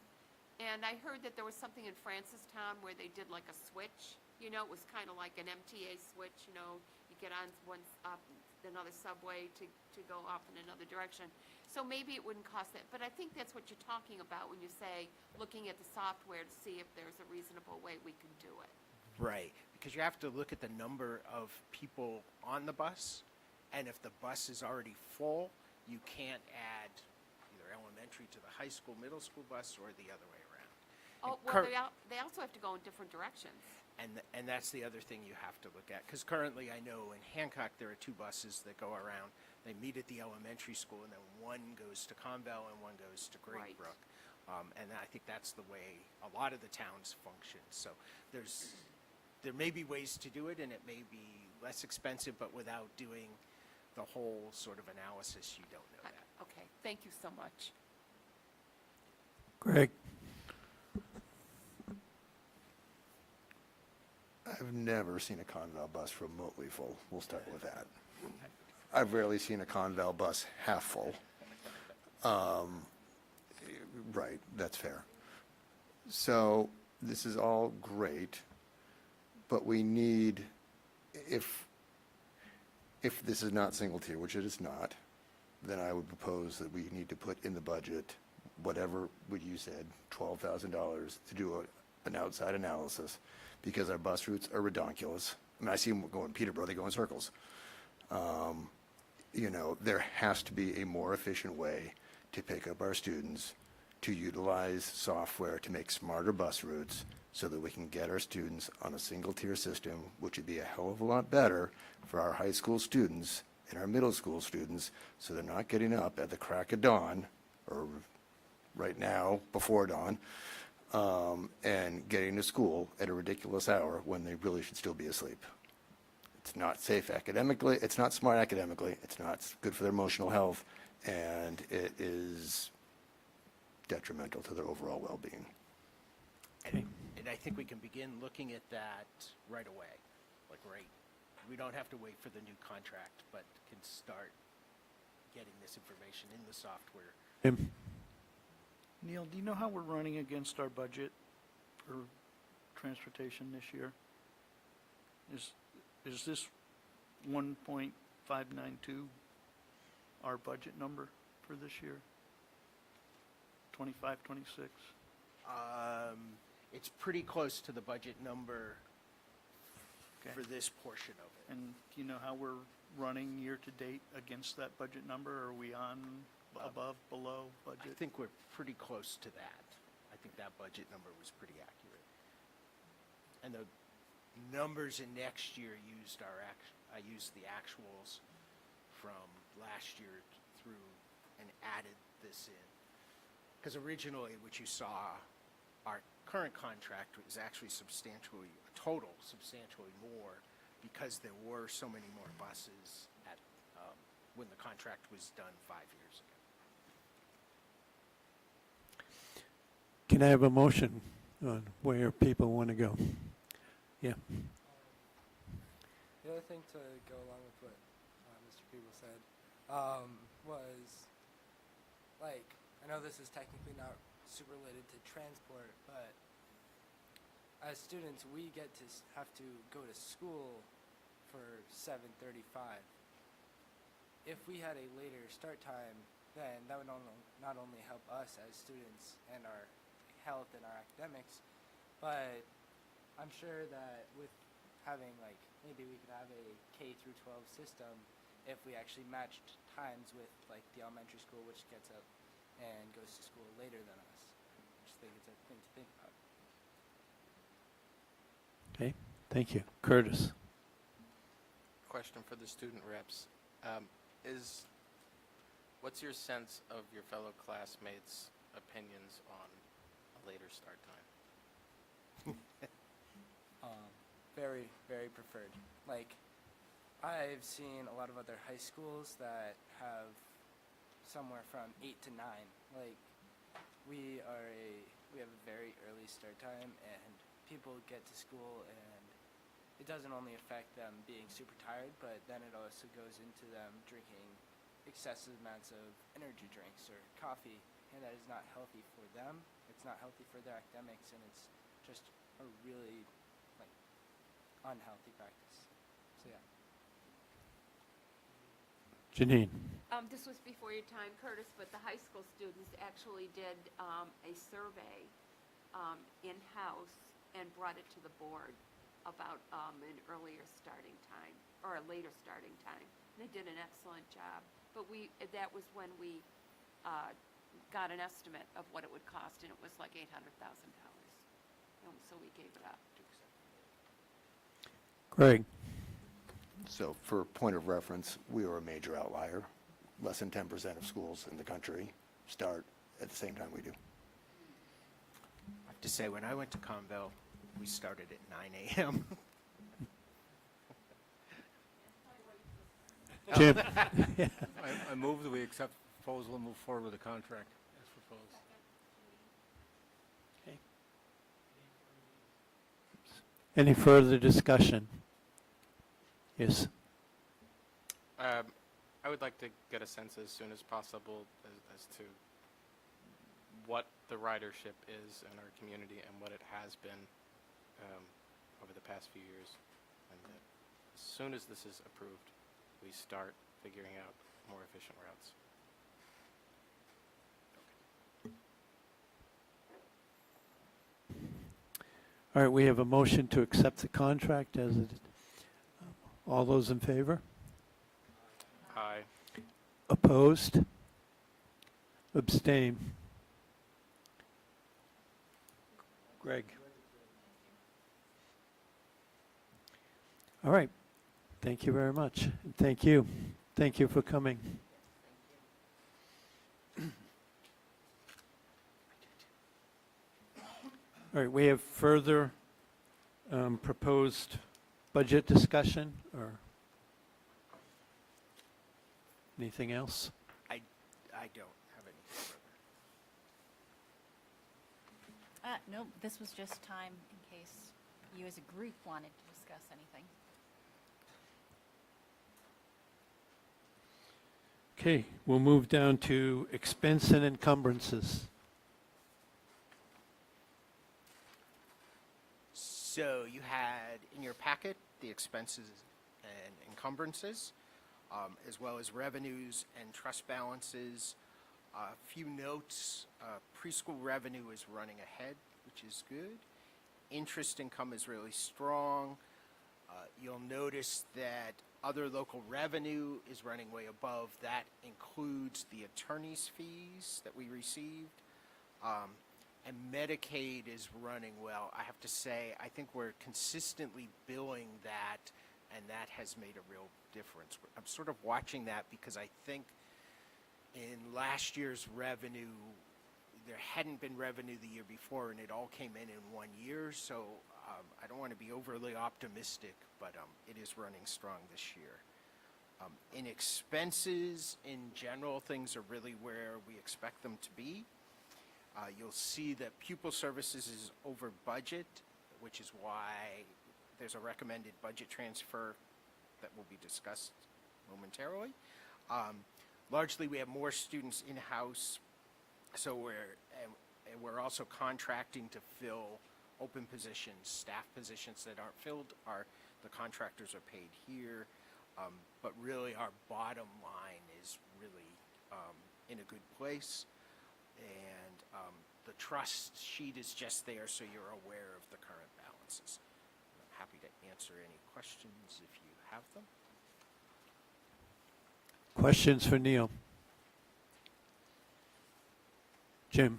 And I heard that there was something in Francistown where they did like a switch. You know, it was kind of like an MTA switch, you know, you get on another subway to go off in another direction. So maybe it wouldn't cost that, but I think that's what you're talking about when you say, looking at the software to see if there's a reasonable way we can do it. Right, because you have to look at the number of people on the bus, and if the bus is already full, you can't add either elementary to the high school, middle school bus, or the other way around. Oh, And well, they also have to go in different directions. And that's the other thing you have to look at, because currently I know in Hancock there are 2 buses that go around. They meet at the elementary school, and then one goes to Conval and one goes to Great Right. Brook. And I think that's the way a lot of the towns function. So there may be ways to do it, and it may be less expensive, but without doing the whole sort of analysis, you don't know that. Okay, thank you so much. Greg? I've never seen a Conval bus remotely full. We'll start with that. I've rarely seen a Conval bus half full. Right, that's fair. So this is all great, but we need, if this is not single tier, which it is not, then I would propose that we need to put in the budget whatever, what you said, $12,000 to do an outside analysis, because our bus routes are redonkulous. I mean, I see them going Peterborough, they go in circles. You know, there has to be a more efficient way to pick up our students, to utilize software to make smarter bus routes so that we can get our students on a single tier system, which would be a hell of a lot better for our high school students and our middle school students, so they're not getting up at the crack of dawn, or right now, before dawn, and getting to school at a ridiculous hour when they really should still be asleep. It's not safe academically, it's not smart academically, it's not good for their emotional health, and it is detrimental to their overall well-being. And I think we can begin looking at that right away. Like, we don't have to wait for the new contract, but can start getting this information in the software. Tim? Neil, do you know how we're running against our budget for transportation this year? Is this 1.592 our budget number for this year? 25, 26? It's pretty close to the budget number for this portion of it. And do you know how we're running year-to-date against that budget number? Are we on, above, below budget? I think we're pretty close to that. I think that budget number was pretty accurate. And the numbers in next year used I used the actuals from last year through and added this in. Because originally, what you saw, our current contract was actually substantially more, because there were so many more buses at when the contract was done 5 years ago. Can I have a motion on where people want to go? Yeah. The other thing to go along with what Mr. Peeble said was, like, I know this is technically not super related to transport, but as students, we get to have to go to school for 7:35. If we had a later start time, then that would not only help us as students and our health and our academics, but I'm sure that with having, like, maybe we could have a K through 12 system if we actually matched times with, like, the elementary school, which gets up and goes to school later than us. I just think it's a thing to think about. Okay, thank you. Curtis? Question for the student reps. What's your sense of your fellow classmates' opinions on a later start time? Very, very preferred. Like, I've seen a lot of other high schools that have somewhere from 8 to 9. Like, we have a very early start time, and people get to school, and it doesn't only affect them being super tired, but then it also goes into them drinking excessive amounts of energy drinks or coffee and that is not healthy for them. It's not healthy for their academics, and it's just a really like unhealthy practice. So yeah. Janine. This was before your time, Curtis, but the high school students actually did a survey in-house and brought it to the board about an earlier starting time or a later starting time. And they did an excellent job. But that was when we got an estimate of what it would cost, and it was like $800,000. So we gave it up. Greg. So for point of reference, we are a major outlier. Less than 10% of schools in the country start at the same time we do. I have to say, when I went to Conville, we started at 9 a.m. Jim. I move that we accept the proposal and move forward with the contract as proposed. Any further discussion? Yes. I would like to get a sense as soon as possible as to what the ridership is in our community and what it has been over the past few years. And that as soon as this is approved, we start figuring out more efficient routes. All right, we have a motion to accept the contract as it. All those in favor? Aye. Opposed? Abstain? Greg? All right. Thank you very much. And thank you. Thank you for coming. All right, we have further proposed budget discussion or anything else? I don't have any. Nope, this was just time in case you as a group wanted to discuss anything. Okay, we'll move down to expense and encumbrances. So you had in your packet the expenses and encumbrances, as well as revenues and trust balances. A few notes, preschool revenue is running ahead, which is good. Interest income is really strong. You'll notice that other local revenue is running way above. That includes the attorney's fees that we received. And Medicaid is running well. I have to say, I think we're consistently billing that, and that has made a real difference. I'm sort of watching that because I think in last year's revenue, there hadn't been revenue the year before, and it all came in 1 year. So I don't want to be overly optimistic, but it is running strong this year. In expenses, in general, things are really where we expect them to be. You'll see that pupil services is over budget, which is why there's a recommended budget transfer that will be discussed momentarily. Largely, we have more students in-house, so we're also contracting to fill open positions, staff positions that aren't filled. The contractors are paid here, but really our bottom line is really in a good place. And the trust sheet is just there so you're aware of the current balances. I'm happy to answer any questions if you have them. Questions for Neil? Jim?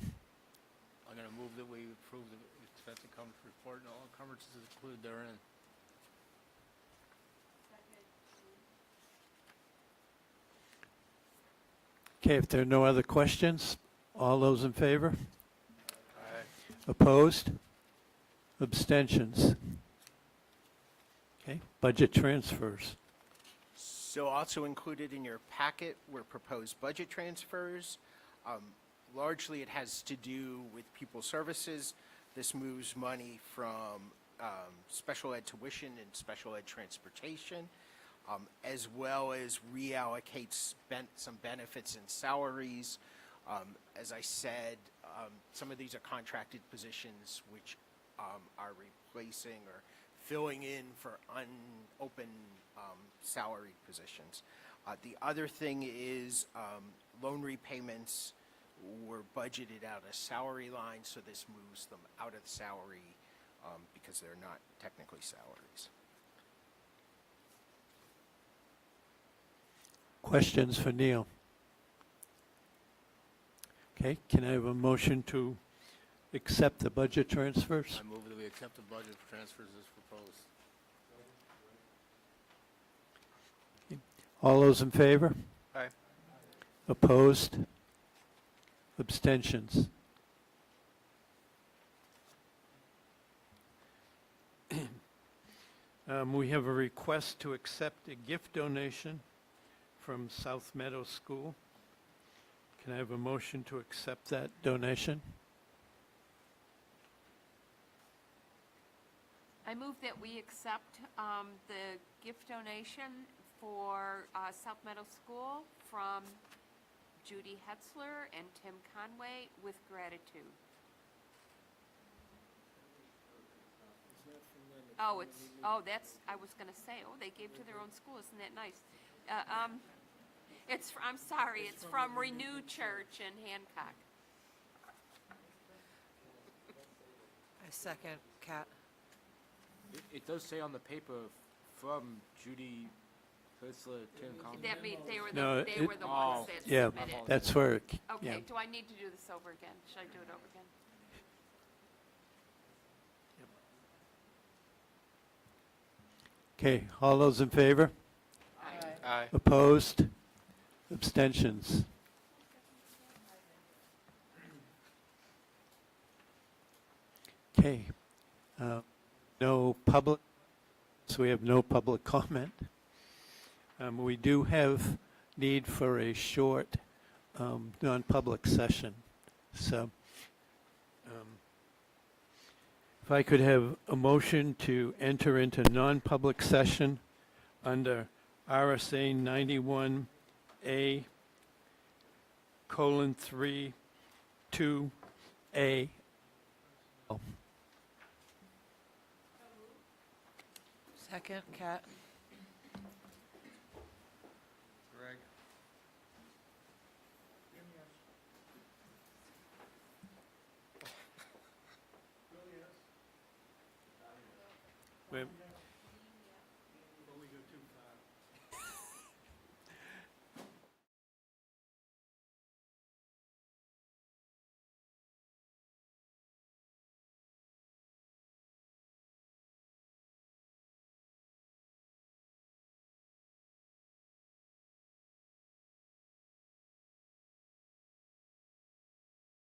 I'm going to move that we approve the expense encumbrance report and all encumbrances included therein. Okay, if there are no other questions, all those in favor? Aye. Opposed? Abstentions? Okay, budget transfers. So also included in your packet were proposed budget transfers. Largely it has to do with pupil services. This moves money from special ed tuition and special ed transportation, as well as reallocates some benefits and salaries As I said, some of these are contracted positions which are replacing or filling in for unopen salaried positions. The other thing is loan repayments were budgeted out of salary line, so this moves them out of the salary because they're not technically salaries. Questions for Neil? Okay, can I have a motion to accept the budget transfers? I move that we accept the budget transfers as proposed. All those in favor? Aye. Opposed? Abstentions? We have a request to accept a gift donation from South Meadow School. Can I have a motion to accept that donation? I move that we accept the gift donation for South Meadow School from Judy Hetzler and Tim Conway with gratitude. Oh, I was gonna say, they gave to their own school, isn't that nice? I'm sorry, it's from Renew Church in Hancock. I second, Kat. It does say on the paper from Judy Hetzler, Tim Conway. That means they were No, the ones that Yeah, submitted. that's where, yeah. Okay, do I need to do this over again? Should I do it over again? Okay, all those in favor? Aye. Opposed? Abstentions? Okay. No public, so we have no public comment. We do have need for a short non-public session. So if I could have a motion to enter into non-public session under RSA 91A :3 2A. Second, Kat. Greg? Wait,